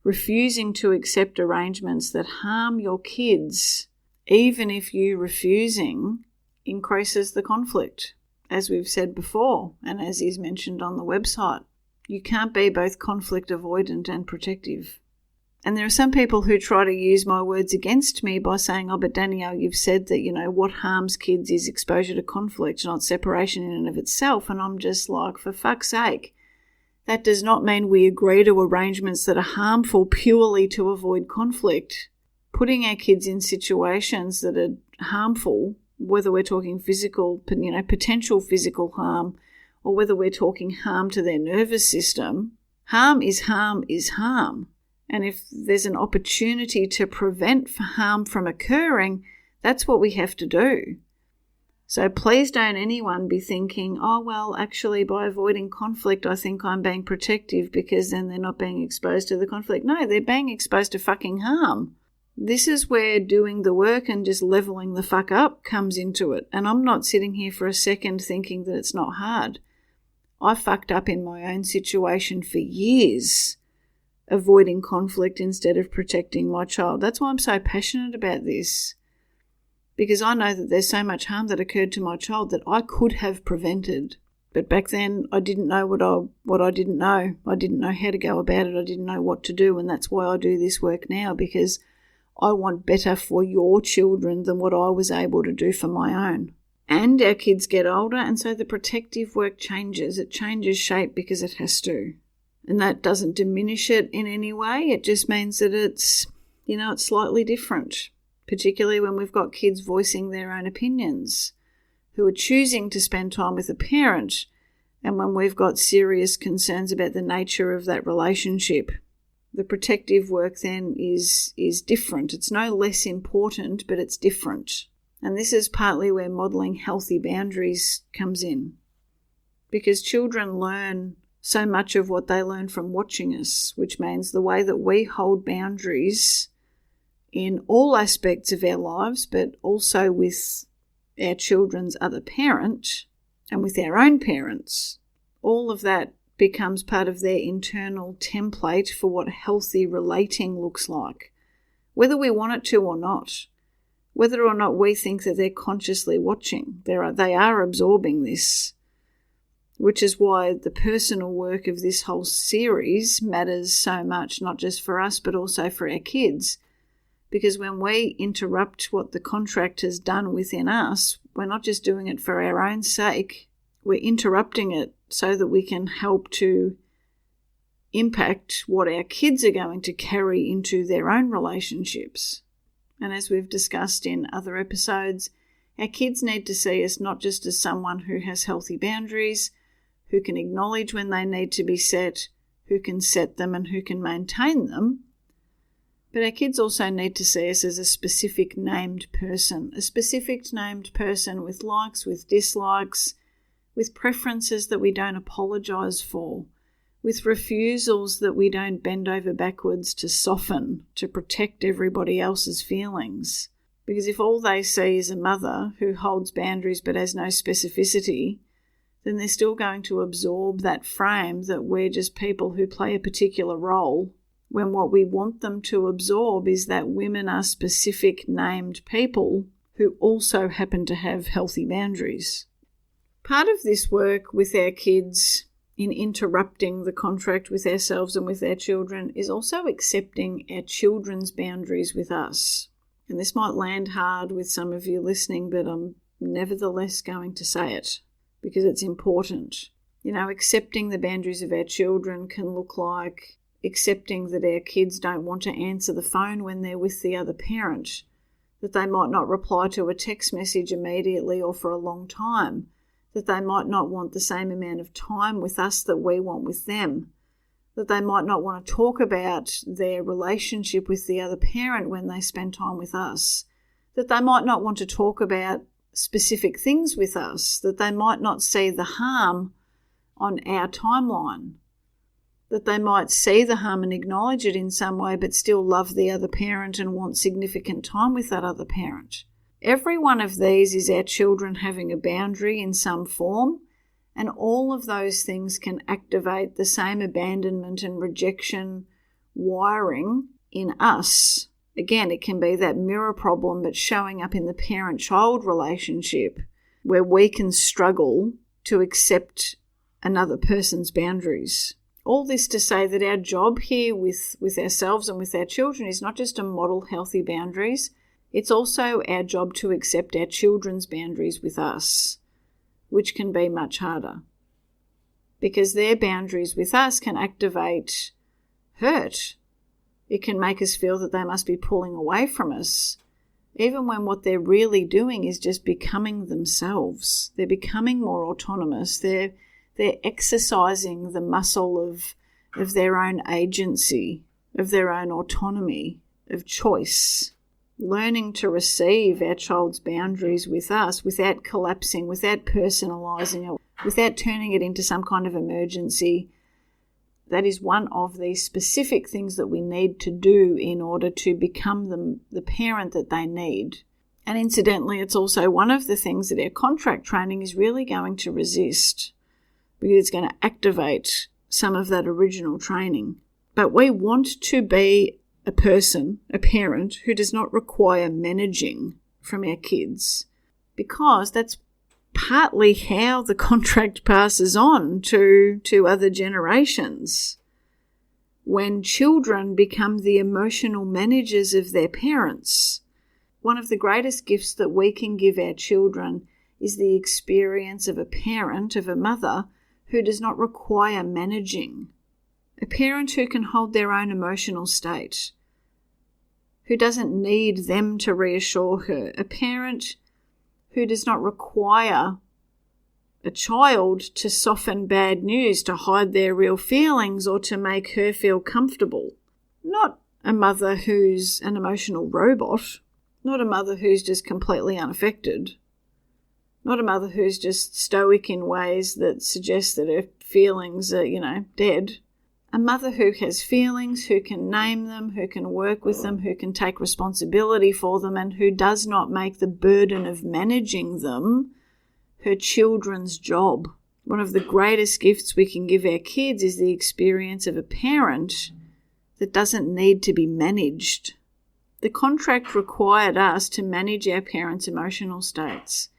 Refusing to accept arrangements that harm your kids, even if you refusing increases the conflict, as we've said before, and as is mentioned on the website. You can't be both conflict avoidant and protective. And there are some people who try to use my words against me by saying, but Danielle, you've said that, what harms kids is exposure to conflict, not separation in and of itself. And I'm just like, for fuck's sake, that does not mean we agree to arrangements that are harmful purely to avoid conflict. Putting our kids in situations that are harmful, whether we're talking physical, potential physical harm, or whether we're talking harm to their nervous system, harm is harm is harm. And if there's an opportunity to prevent harm from occurring, that's what we have to do. So please don't anyone be thinking, actually by avoiding conflict, I think I'm being protective because then they're not being exposed to the conflict. No, they're being exposed to fucking harm. This is where doing the work and just leveling the fuck up comes into it. And I'm not sitting here for a second thinking that it's not hard. I fucked up in my own situation for years, avoiding conflict instead of protecting my child. That's why I'm so passionate about this, because I know that there's so much harm that occurred to my child that I could have prevented. But back then I didn't know what I didn't know. I didn't know how to go about it. I didn't know what to do, and that's why I do this work now, because I want better for your children than what I was able to do for my own. And our kids get older, and so the protective work changes. It changes shape because it has to. And that doesn't diminish it in any way. It just means that it's slightly different, particularly when we've got kids voicing their own opinions, who are choosing to spend time with a parent, and when we've got serious concerns about the nature of that relationship. The protective work then is different. It's no less important, but it's different. And this is partly where modelling healthy boundaries comes in, because children learn so much of what they learn from watching us, which means the way that we hold boundaries in all aspects of our lives, but also with our children's other parent and with our own parents, all of that becomes part of their internal template for what healthy relating looks like, whether we want it to or not. Whether or not we think that they're consciously watching, they are absorbing this, which is why the personal work of this whole series matters so much, not just for us, but also for our kids. Because when we interrupt what the contract has done within us, we're not just doing it for our own sake, we're interrupting it so that we can help to impact what our kids are going to carry into their own relationships. And as we've discussed in other episodes, our kids need to see us not just as someone who has healthy boundaries, who can acknowledge when they need to be set, who can set them and who can maintain them, but our kids also need to see us as a specific named person with likes, with dislikes, with preferences that we don't apologise for, with refusals that we don't bend over backwards to soften, to protect everybody else's feelings. Because if all they see is a mother who holds boundaries but has no specificity, then they're still going to absorb that frame that we're just people who play a particular role, when what we want them to absorb is that women are specific named people who also happen to have healthy boundaries. Part of this work with our kids in interrupting the contract with ourselves and with our children is also accepting our children's boundaries with us. And this might land hard with some of you listening, but I'm nevertheless going to say it because it's important. Accepting the boundaries of our children can look like accepting that our kids don't want to answer the phone when they're with the other parent, that they might not reply to a text message immediately or for a long time, that they might not want the same amount of time with us that we want with them, that they might not want to talk about their relationship with the other parent when they spend time with us, that they might not want to talk about specific things with us, that they might not see the harm on our timeline, that they might see the harm and acknowledge it in some way but still love the other parent and want significant time with that other parent. Every one of these is our children having a boundary in some form, and all of those things can activate the same abandonment and rejection wiring in us. Again, it can be that mirror problem but showing up in the parent-child relationship where we can struggle to accept another person's boundaries. All this to say that our job here with ourselves and with our children is not just to model healthy boundaries, it's also our job to accept our children's boundaries with us, which can be much harder. Because their boundaries with us can activate hurt. It can make us feel that they must be pulling away from us, even when what they're really doing is just becoming themselves. They're becoming more autonomous. They're exercising the muscle of their own agency, of their own autonomy, of choice. Learning to receive our child's boundaries with us without collapsing, without personalising it, without turning it into some kind of emergency. That is one of the specific things that we need to do in order to become the parent that they need. And incidentally, it's also one of the things that our contract training is really going to resist, because it's going to activate some of that original training. But we want to be a person, a parent, who does not require managing from our kids, because that's partly how the contract passes on to other generations. When children become the emotional managers of their parents, one of the greatest gifts that we can give our children is the experience of a parent, of a mother, who does not require managing. A parent who can hold their own emotional state, who doesn't need them to reassure her. A parent who does not require a child to soften bad news, to hide their real feelings, or to make her feel comfortable. Not a mother who's an emotional robot, not a mother who's just completely unaffected, not a mother who's just stoic in ways that suggest that her feelings are, dead. A mother who has feelings, who can name them, who can work with them, who can take responsibility for them, and who does not make the burden of managing them her children's job. One of the greatest gifts we can give our kids is the experience of a parent that doesn't need to be managed. The contract required us to manage our parents' emotional states.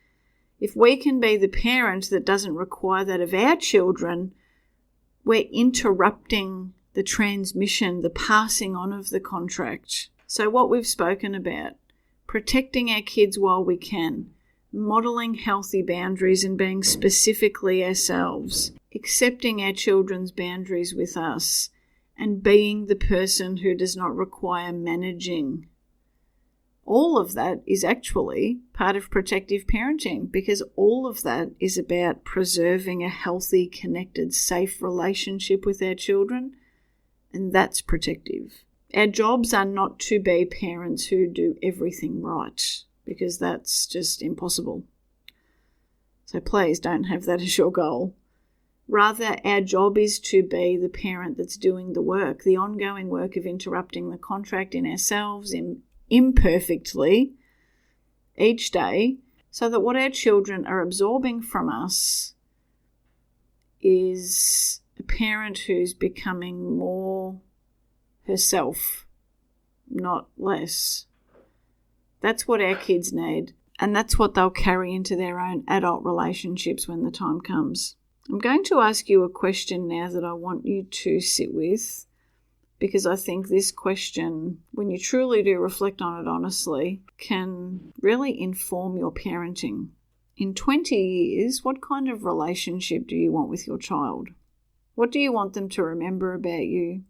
If we can be the parent that doesn't require that of our children, we're interrupting the transmission, the passing on of the contract. So what we've spoken about, protecting our kids while we can, modelling healthy boundaries and being specifically ourselves, accepting our children's boundaries with us, and being the person who does not require managing. All of that is actually part of protective parenting, because all of that is about preserving a healthy, connected, safe relationship with our children, and that's protective. Our jobs are not to be parents who do everything right, because that's just impossible. So please don't have that as your goal. Rather, our job is to be the parent that's doing the work, the ongoing work of interrupting the contract in ourselves, imperfectly each day, so that what our children are absorbing from us is a parent who's becoming more herself, not less. That's what our kids need. And that's what they'll carry into their own adult relationships when the time comes. I'm going to ask you a question now that I want you to sit with, because I think this question, when you truly do reflect on it honestly, can really inform your parenting. In 20 years, what kind of relationship do you want with your child? What do you want them to remember about you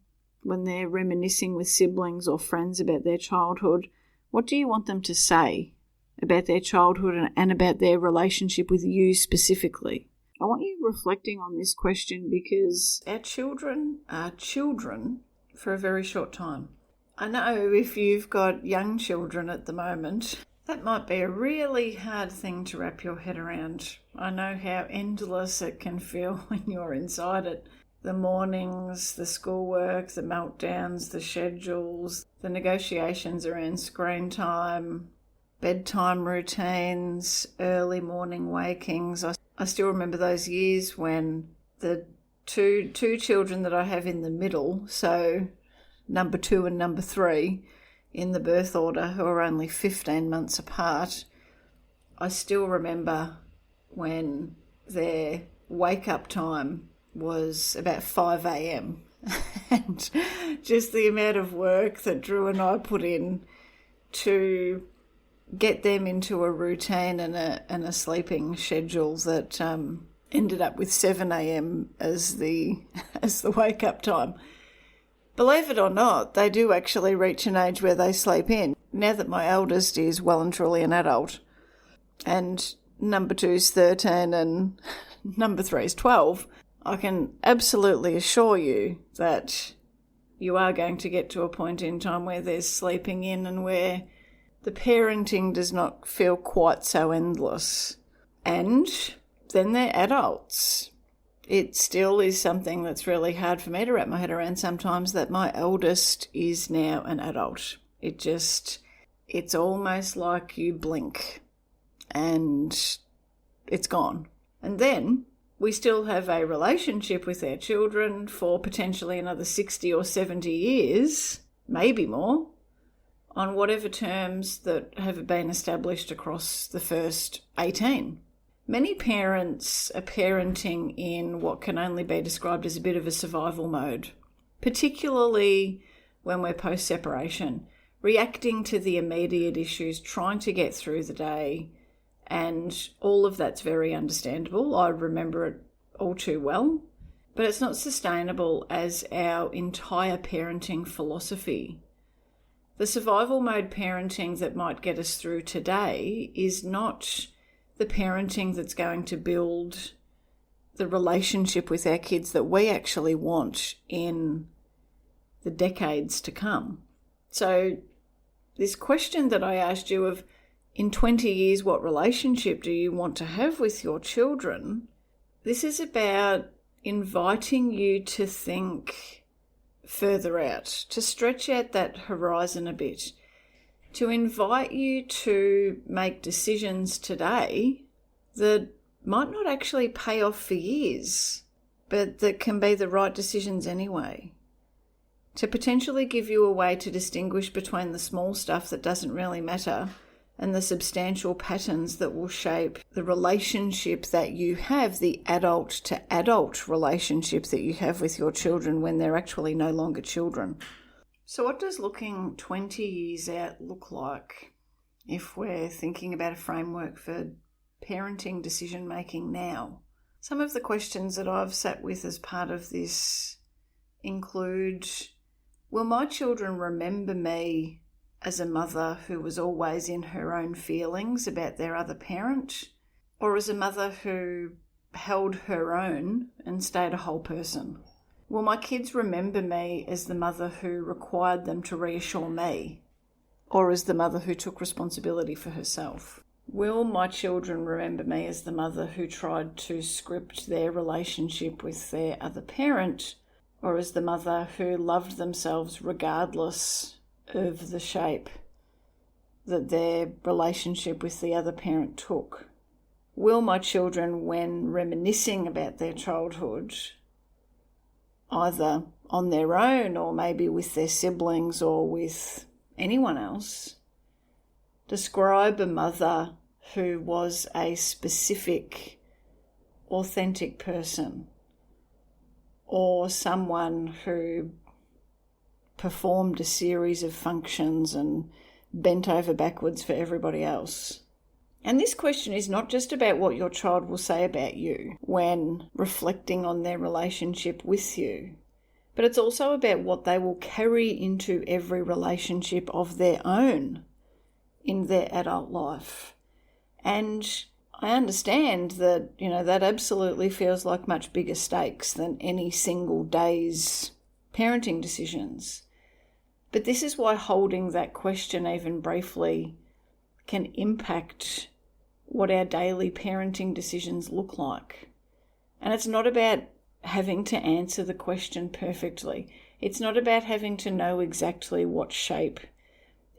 when they're reminiscing with siblings or friends about their childhood? What do you want them to say about their childhood and about their relationship with you specifically? I want you reflecting on this question because our children are children for a very short time. I know if you've got young children at the moment, that might be a really hard thing to wrap your head around. I know how endless it can feel when you're inside it. The mornings, the schoolwork, the meltdowns, the schedules, the negotiations around screen time, bedtime routines, early morning wakings. I still remember those years when the two children that I have in the middle, so number 2 and number 3 in the birth order, who are only 15 months apart, I still remember when their wake-up time was about 5 a.m. and just the amount of work that Drew and I put in to get them into a routine and a sleeping schedule that ended up with 7 a.m. as the wake up time. Believe it or not, they do actually reach an age where they sleep in. Now that my eldest is well and truly an adult, and number 2's 13 and number 3's 12, I can absolutely assure you that you are going to get to a point in time where there's sleeping in and where the parenting does not feel quite so endless. And then they're adults. It still is something that's really hard for me to wrap my head around sometimes, that my eldest is now an adult. It's almost like you blink and it's gone. And then we still have a relationship with our children for potentially another 60 or 70 years, maybe more, on whatever terms that have been established across the first 18. Many parents are parenting in what can only be described as a bit of a survival mode, particularly when we're post-separation, reacting to the immediate issues, trying to get through the day, and all of that's very understandable. I remember it all too well, but it's not sustainable as our entire parenting philosophy. The survival mode parenting that might get us through today is not the parenting that's going to build the relationship with our kids that we actually want in the decades to come. So this question that I asked you of, in 20 years, what relationship do you want to have with your children? This is about inviting you to think further out, to stretch out that horizon a bit, to invite you to make decisions today that might not actually pay off for years, but that can be the right decisions anyway. To potentially give you a way to distinguish between the small stuff that doesn't really matter and the substantial patterns that will shape the relationship that you have, the adult to adult relationship that you have with your children when they're actually no longer children. So what does looking 20 years out look like if we're thinking about a framework for parenting decision making now? Some of the questions that I've sat with as part of this include, will my children remember me as a mother who was always in her own feelings about their other parent, or as a mother who held her own and stayed a whole person? Will my kids remember me as the mother who required them to reassure me, or as the mother who took responsibility for herself? Will my children remember me as the mother who tried to script their relationship with their other parent, or as the mother who loved themselves regardless of the shape that their relationship with the other parent took? Will my children, when reminiscing about their childhood, either on their own or maybe with their siblings or with anyone else, describe a mother who was a specific, authentic person, or someone who performed a series of functions and bent over backwards for everybody else. And this question is not just about what your child will say about you when reflecting on their relationship with you, but it's also about what they will carry into every relationship of their own in their adult life. And I understand that, that absolutely feels like much bigger stakes than any single day's parenting decisions. But this is why holding that question even briefly can impact what our daily parenting decisions look like. And it's not about having to answer the question perfectly. It's not about having to know exactly what shape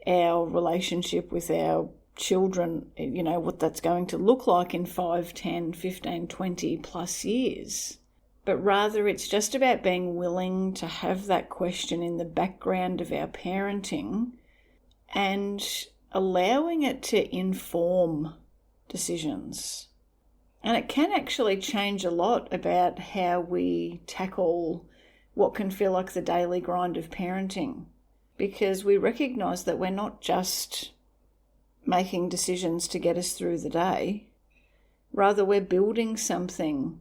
our relationship with our children, what that's going to look like in 5, 10, 15, 20 plus years. But rather it's just about being willing to have that question in the background of our parenting and allowing it to inform decisions. And it can actually change a lot about how we tackle what can feel like the daily grind of parenting, because we recognise that we're not just making decisions to get us through the day. Rather, we're building something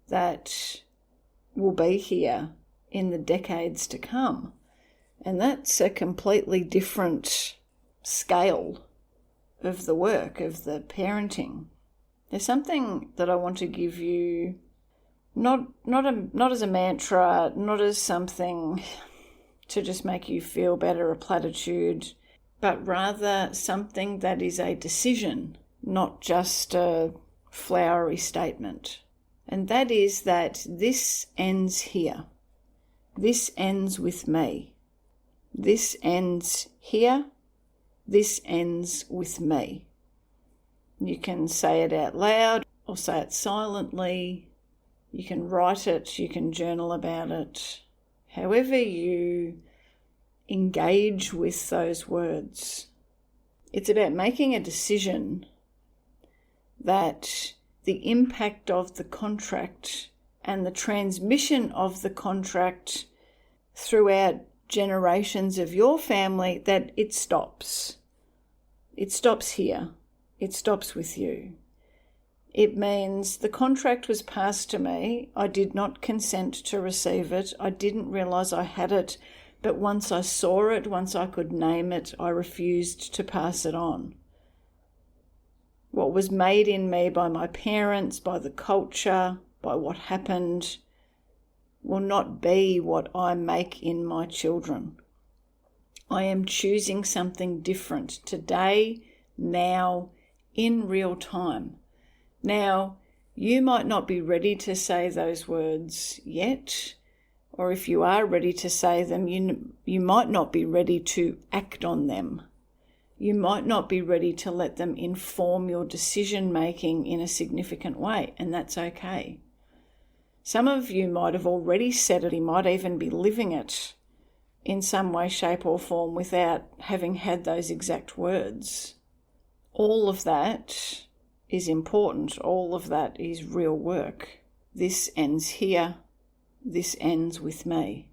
that will be here in the decades to come. And that's a completely different scale of the work, of the parenting. There's something that I want to give you, not as a mantra, not as something to just make you feel better, a platitude, but rather something that is a decision, not just a flowery statement. And that is that this ends here. This ends with me. This ends here. This ends with me. You can say it out loud or say it silently. You can write it. You can journal about it. However you engage with those words. It's about making a decision that the impact of the contract and the transmission of the contract throughout generations of your family, that it stops. It stops here. It stops with you. It means the contract was passed to me. I did not consent to receive it. I didn't realise I had it. But once I saw it, once I could name it, I refused to pass it on. What was made in me by my parents, by the culture, by what happened, will not be what I make in my children. I am choosing something different today, now, in real time. Now, you might not be ready to say those words yet, or if you are ready to say them, you might not be ready to act on them. You might not be ready to let them inform your decision-making in a significant way, and that's okay. Some of you might have already said it, you might even be living it in some way, shape or form without having had those exact words. All of that is important. All of that is real work. This ends here. This ends with me.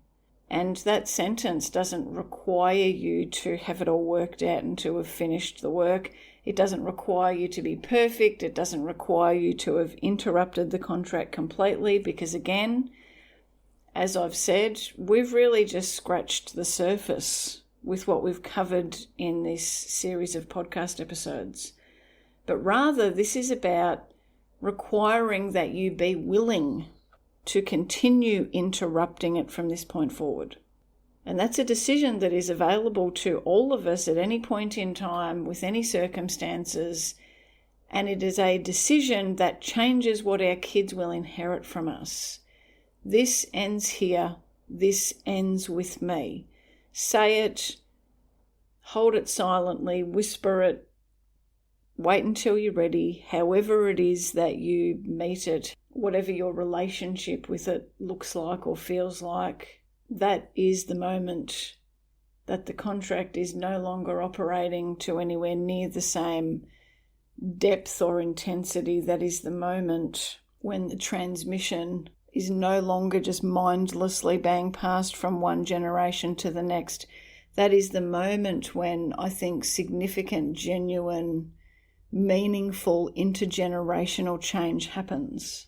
And that sentence doesn't require you to have it all worked out and to have finished the work. It doesn't require you to be perfect. It doesn't require you to have interrupted the contract completely, because again, as I've said, we've really just scratched the surface with what we've covered in this series of podcast episodes. But rather, this is about requiring that you be willing to continue interrupting it from this point forward. And that's a decision that is available to all of us at any point in time, with any circumstances. And it is a decision that changes what our kids will inherit from us. This ends here. This ends with me. Say it, hold it silently, whisper it, wait until you're ready, however it is that you meet it, whatever your relationship with it looks like or feels like. That is the moment that the contract is no longer operating to anywhere near the same depth or intensity. That is the moment when the transmission is no longer just mindlessly being passed from one generation to the next. That is the moment when I think significant, genuine, meaningful intergenerational change happens.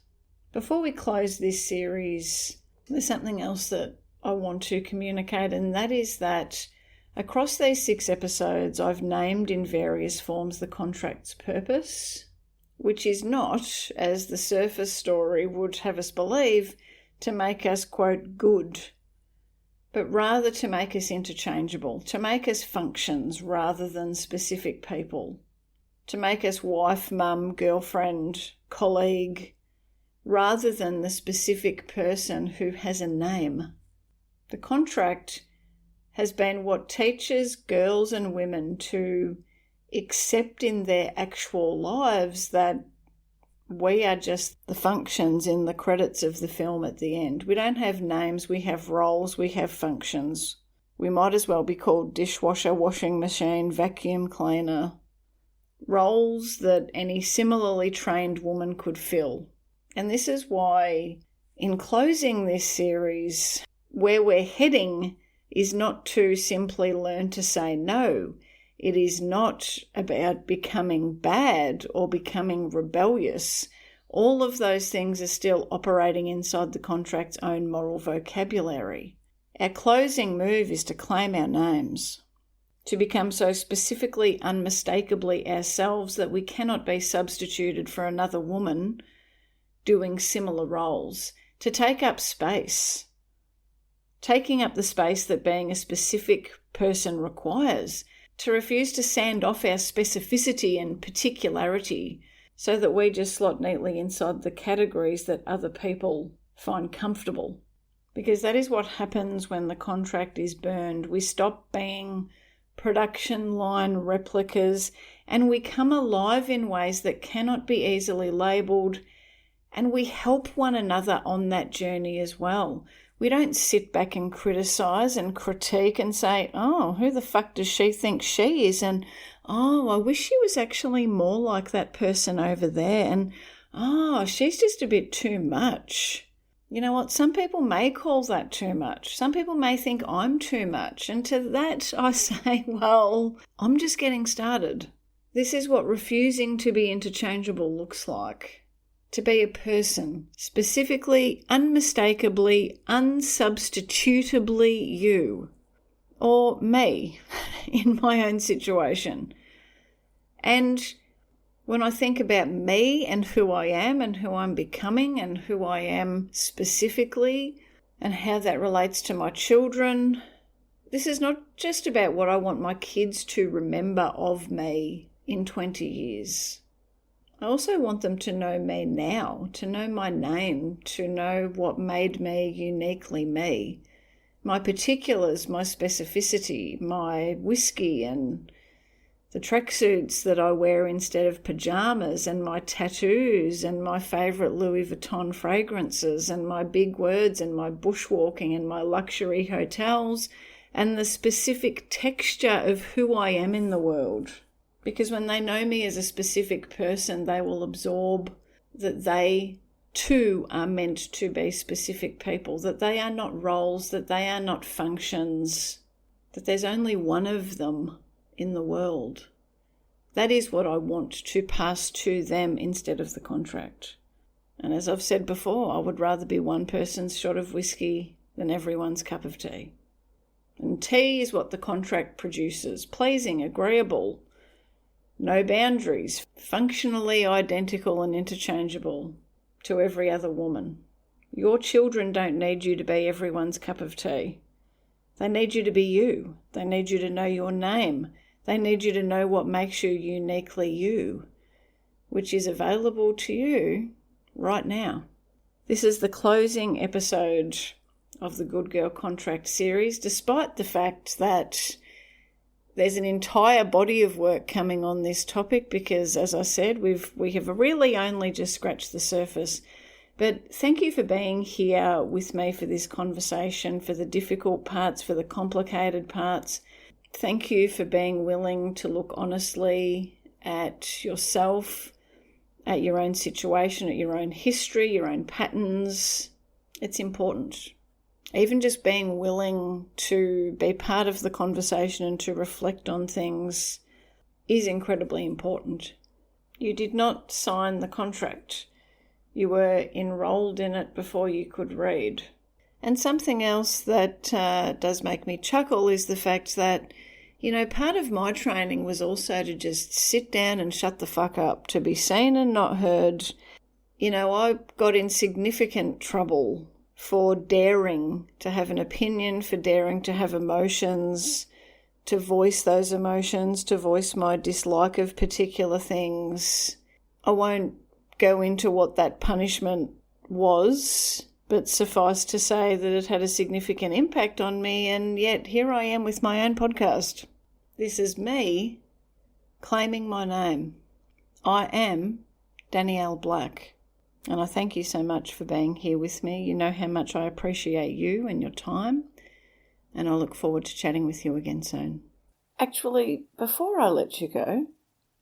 Before we close this series, there's something else that I want to communicate, and that is that across these 6 episodes, I've named in various forms the contract's purpose, which is not, as the surface story would have us believe, to make us, quote, good, but rather to make us interchangeable, to make us functions rather than specific people, to make us wife, mum, girlfriend, colleague, rather than the specific person who has a name. The contract has been what teaches girls and women to accept in their actual lives that we are just the functions in the credits of the film at the end. We don't have names, we have roles, we have functions. We might as well be called dishwasher, washing machine, vacuum cleaner. Roles that any similarly trained woman could fill. And this is why, in closing this series, where we're heading is not to simply learn to say no. It is not about becoming bad or becoming rebellious. All of those things are still operating inside the contract's own moral vocabulary. Our closing move is to claim our names, to become so specifically, unmistakably ourselves that we cannot be substituted for another woman doing similar roles, to take up space, taking up the space that being a specific person requires, to refuse to sand off our specificity and particularity so that we just slot neatly inside the categories that other people find comfortable. Because that is what happens when the contract is burned. We stop being production line replicas and we come alive in ways that cannot be easily labelled, and we help one another on that journey as well. We don't sit back and criticise and critique and say, oh, who the fuck does she think she is? And, oh, I wish she was actually more like that person over there. And, oh, she's just a bit too much. You know what? Some people may call that too much. Some people may think I'm too much. And to that I say, well, I'm just getting started. This is what refusing to be interchangeable looks like. To be a person, specifically, unmistakably, unsubstitutably you, or me in my own situation. And when I think about me and who I am and who I'm becoming and who I am specifically and how that relates to my children, this is not just about what I want my kids to remember of me in 20 years. I also want them to know me now, to know my name, to know what made me uniquely me. My particulars, my specificity, my whiskey and the tracksuits that I wear instead of pajamas and my tattoos and my favourite Louis Vuitton fragrances and my big words and my bushwalking and my luxury hotels and the specific texture of who I am in the world. Because when they know me as a specific person, they will absorb that they too are meant to be specific people, that they are not roles, that they are not functions, that there's only one of them in the world. That is what I want to pass to them instead of the contract. And as I've said before, I would rather be one person's shot of whiskey than everyone's cup of tea. And tea is what the contract produces, pleasing, agreeable, no boundaries, functionally identical and interchangeable to every other woman. Your children don't need you to be everyone's cup of tea. They need you to be you. They need you to know your name. They need you to know what makes you uniquely you, which is available to you right now. This is the closing episode of the Good Girl Contract series, despite the fact that there's an entire body of work coming on this topic because, as I said, we have really only just scratched the surface. But thank you for being here with me for this conversation, for the difficult parts, for the complicated parts. Thank you for being willing to look honestly at yourself, at your own situation, at your own history, your own patterns. It's important. Even just being willing to be part of the conversation and to reflect on things is incredibly important. You did not sign the contract. You were enrolled in it before you could read. And something else that does make me chuckle is the fact that, part of my training was also to just sit down and shut the fuck up, to be seen and not heard. I got in significant trouble for daring to have an opinion, for daring to have emotions, to voice those emotions, to voice my dislike of particular things. I won't go into what that punishment was, but suffice to say that it had a significant impact on me, and yet here I am with my own podcast. This is me claiming my name. I am Danielle Black, and I thank you so much for being here with me. You know how much I appreciate you and your time, and I look forward to chatting with you again soon. Actually, before I let you go,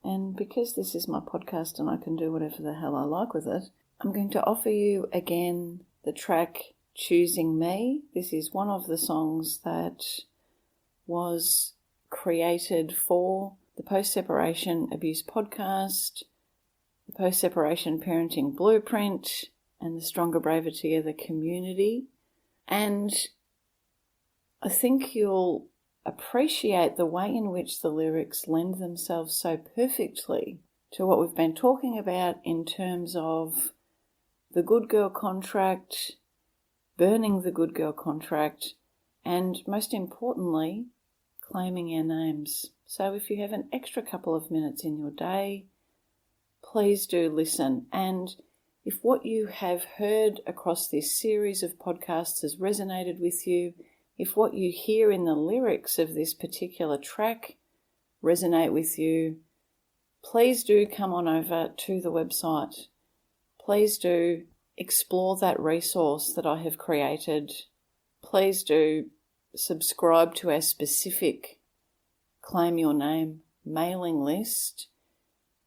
and because this is my podcast and I can do whatever the hell I like with it, I'm going to offer you again the track Choosing Me. This is one of the songs that was created for the Post-Separation Abuse podcast, the Post-Separation Parenting Blueprint, and the Stronger Braver Together community. And I think you'll appreciate the way in which the lyrics lend themselves so perfectly to what we've been talking about in terms of the good girl contract, burning the good girl contract, and most importantly, claiming our names. So if you have an extra couple of minutes in your day, please do listen. And if what you have heard across this series of podcasts has resonated with you, if what you hear in the lyrics of this particular track resonate with you, please do come on over to the website. Please do explore that resource that I have created. Please do subscribe to our specific Claim Your Name mailing list.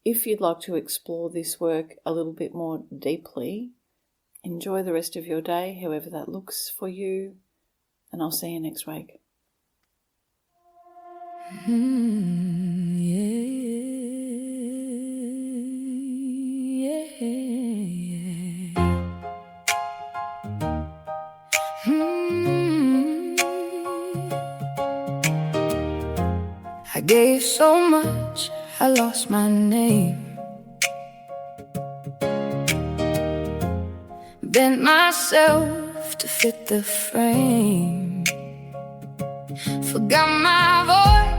If you'd like to explore this work a little bit more deeply, enjoy the rest of your day, however that looks for you, and I'll see you next week. I gave so much, I lost my name. Bent myself to fit the frame. Forgot my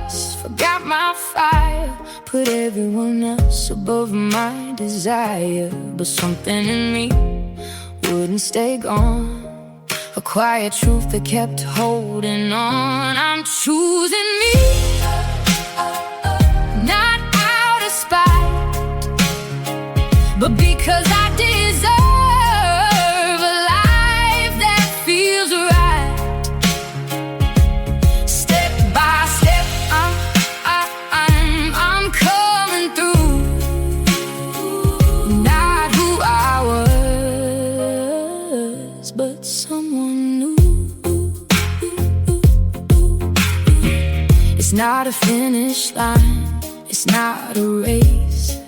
voice, forgot my fire. Put everyone else above my desire. But something in me wouldn't stay gone. A quiet truth that kept holding on. I'm choosing me, not out of spite, but because I deserve a life that feels right. Step by step, I'm coming through. Not who I was, but someone new. It's not a finish line, it's not a race.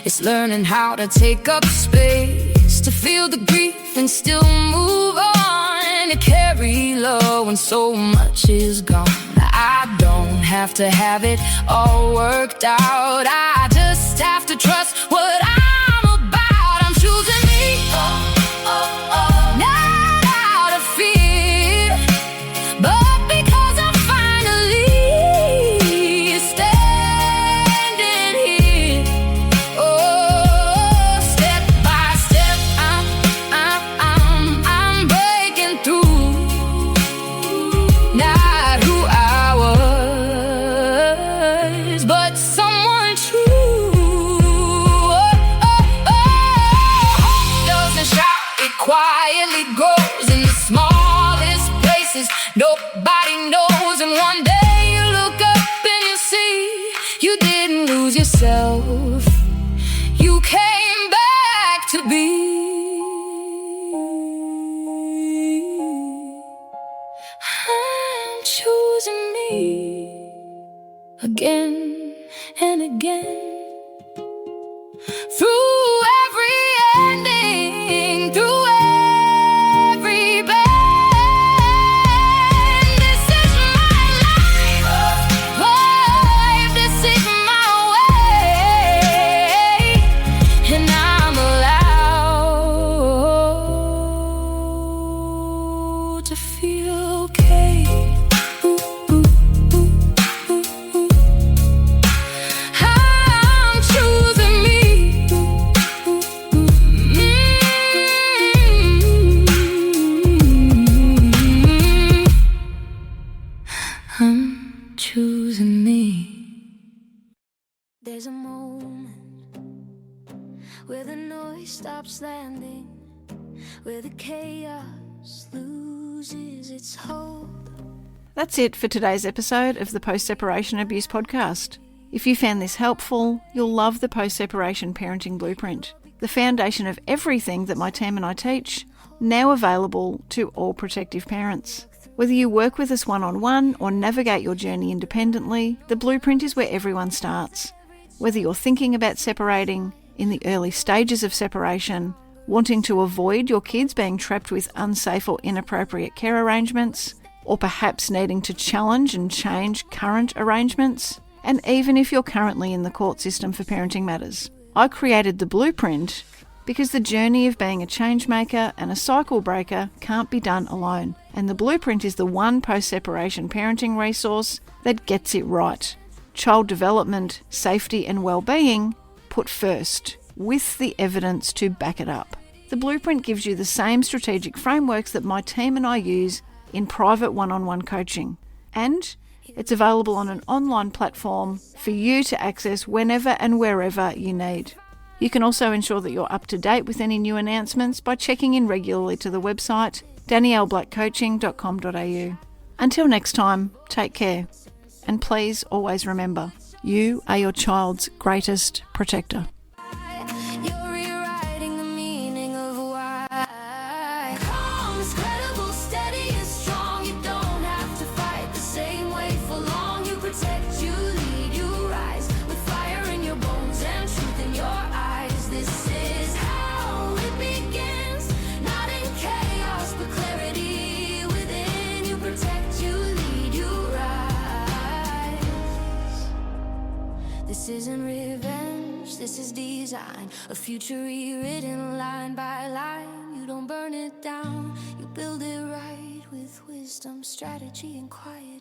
It's learning how to take up space, to feel the grief and still move on, and to carry love when so much is gone. I don't have to have it all worked out. I just have to trust what I'm about. I'm choosing me, not out of fear, but because I'm finally standing here. Oh, step by step, I'm breaking through. Not who I was, but someone true. Hope doesn't shout, it quietly grows in the smallest places nobody knows. And one day you look up and you see you didn't lose yourself. You came back to be. I'm choosing me again and again. Through every ending, through every bend. This is my life, this is my way, and I'm allowed to feel okay. I'm choosing me. I'm choosing me. There's a moment where the noise stops landing, where the chaos loses its hold. That's it for today's episode of the Post-Separation Abuse Podcast. If you found this helpful, you'll love the Post-Separation Parenting Blueprint, the foundation of everything that my team and I teach, now available to all protective parents. Whether you work with us one-on-one or navigate your journey independently, the blueprint is where everyone starts. Whether you're thinking about separating, in the early stages of separation, wanting to avoid your kids being trapped with unsafe or inappropriate care arrangements, or perhaps needing to challenge and change current arrangements, and even if you're currently in the court system for parenting matters. I created the blueprint because the journey of being a change maker and a cycle breaker can't be done alone, and the blueprint is the one post-separation parenting resource that gets it right. Child development, safety and well-being put first, with the evidence to back it up. The blueprint gives you the same strategic frameworks that my team and I use in private one-on-one coaching, and it's available on an online platform for you to access whenever and wherever you need. You can also ensure that you're up to date with any new announcements by checking in regularly to the website danielleblackcoaching.com.au. Until next time, take care. And please always remember, you are your child's greatest protector. You're rewriting the meaning of why. Calm is credible, steady and strong. You don't have to fight the same way for long. You protect, you lead, you rise with fire in your bones and truth in your eyes. This is how it begins, not in chaos but clarity within. You protect, you lead, you rise. This isn't revenge, this is design, a future rewritten line by line. You don't burn it down, you build it right with wisdom, strategy, and quiet.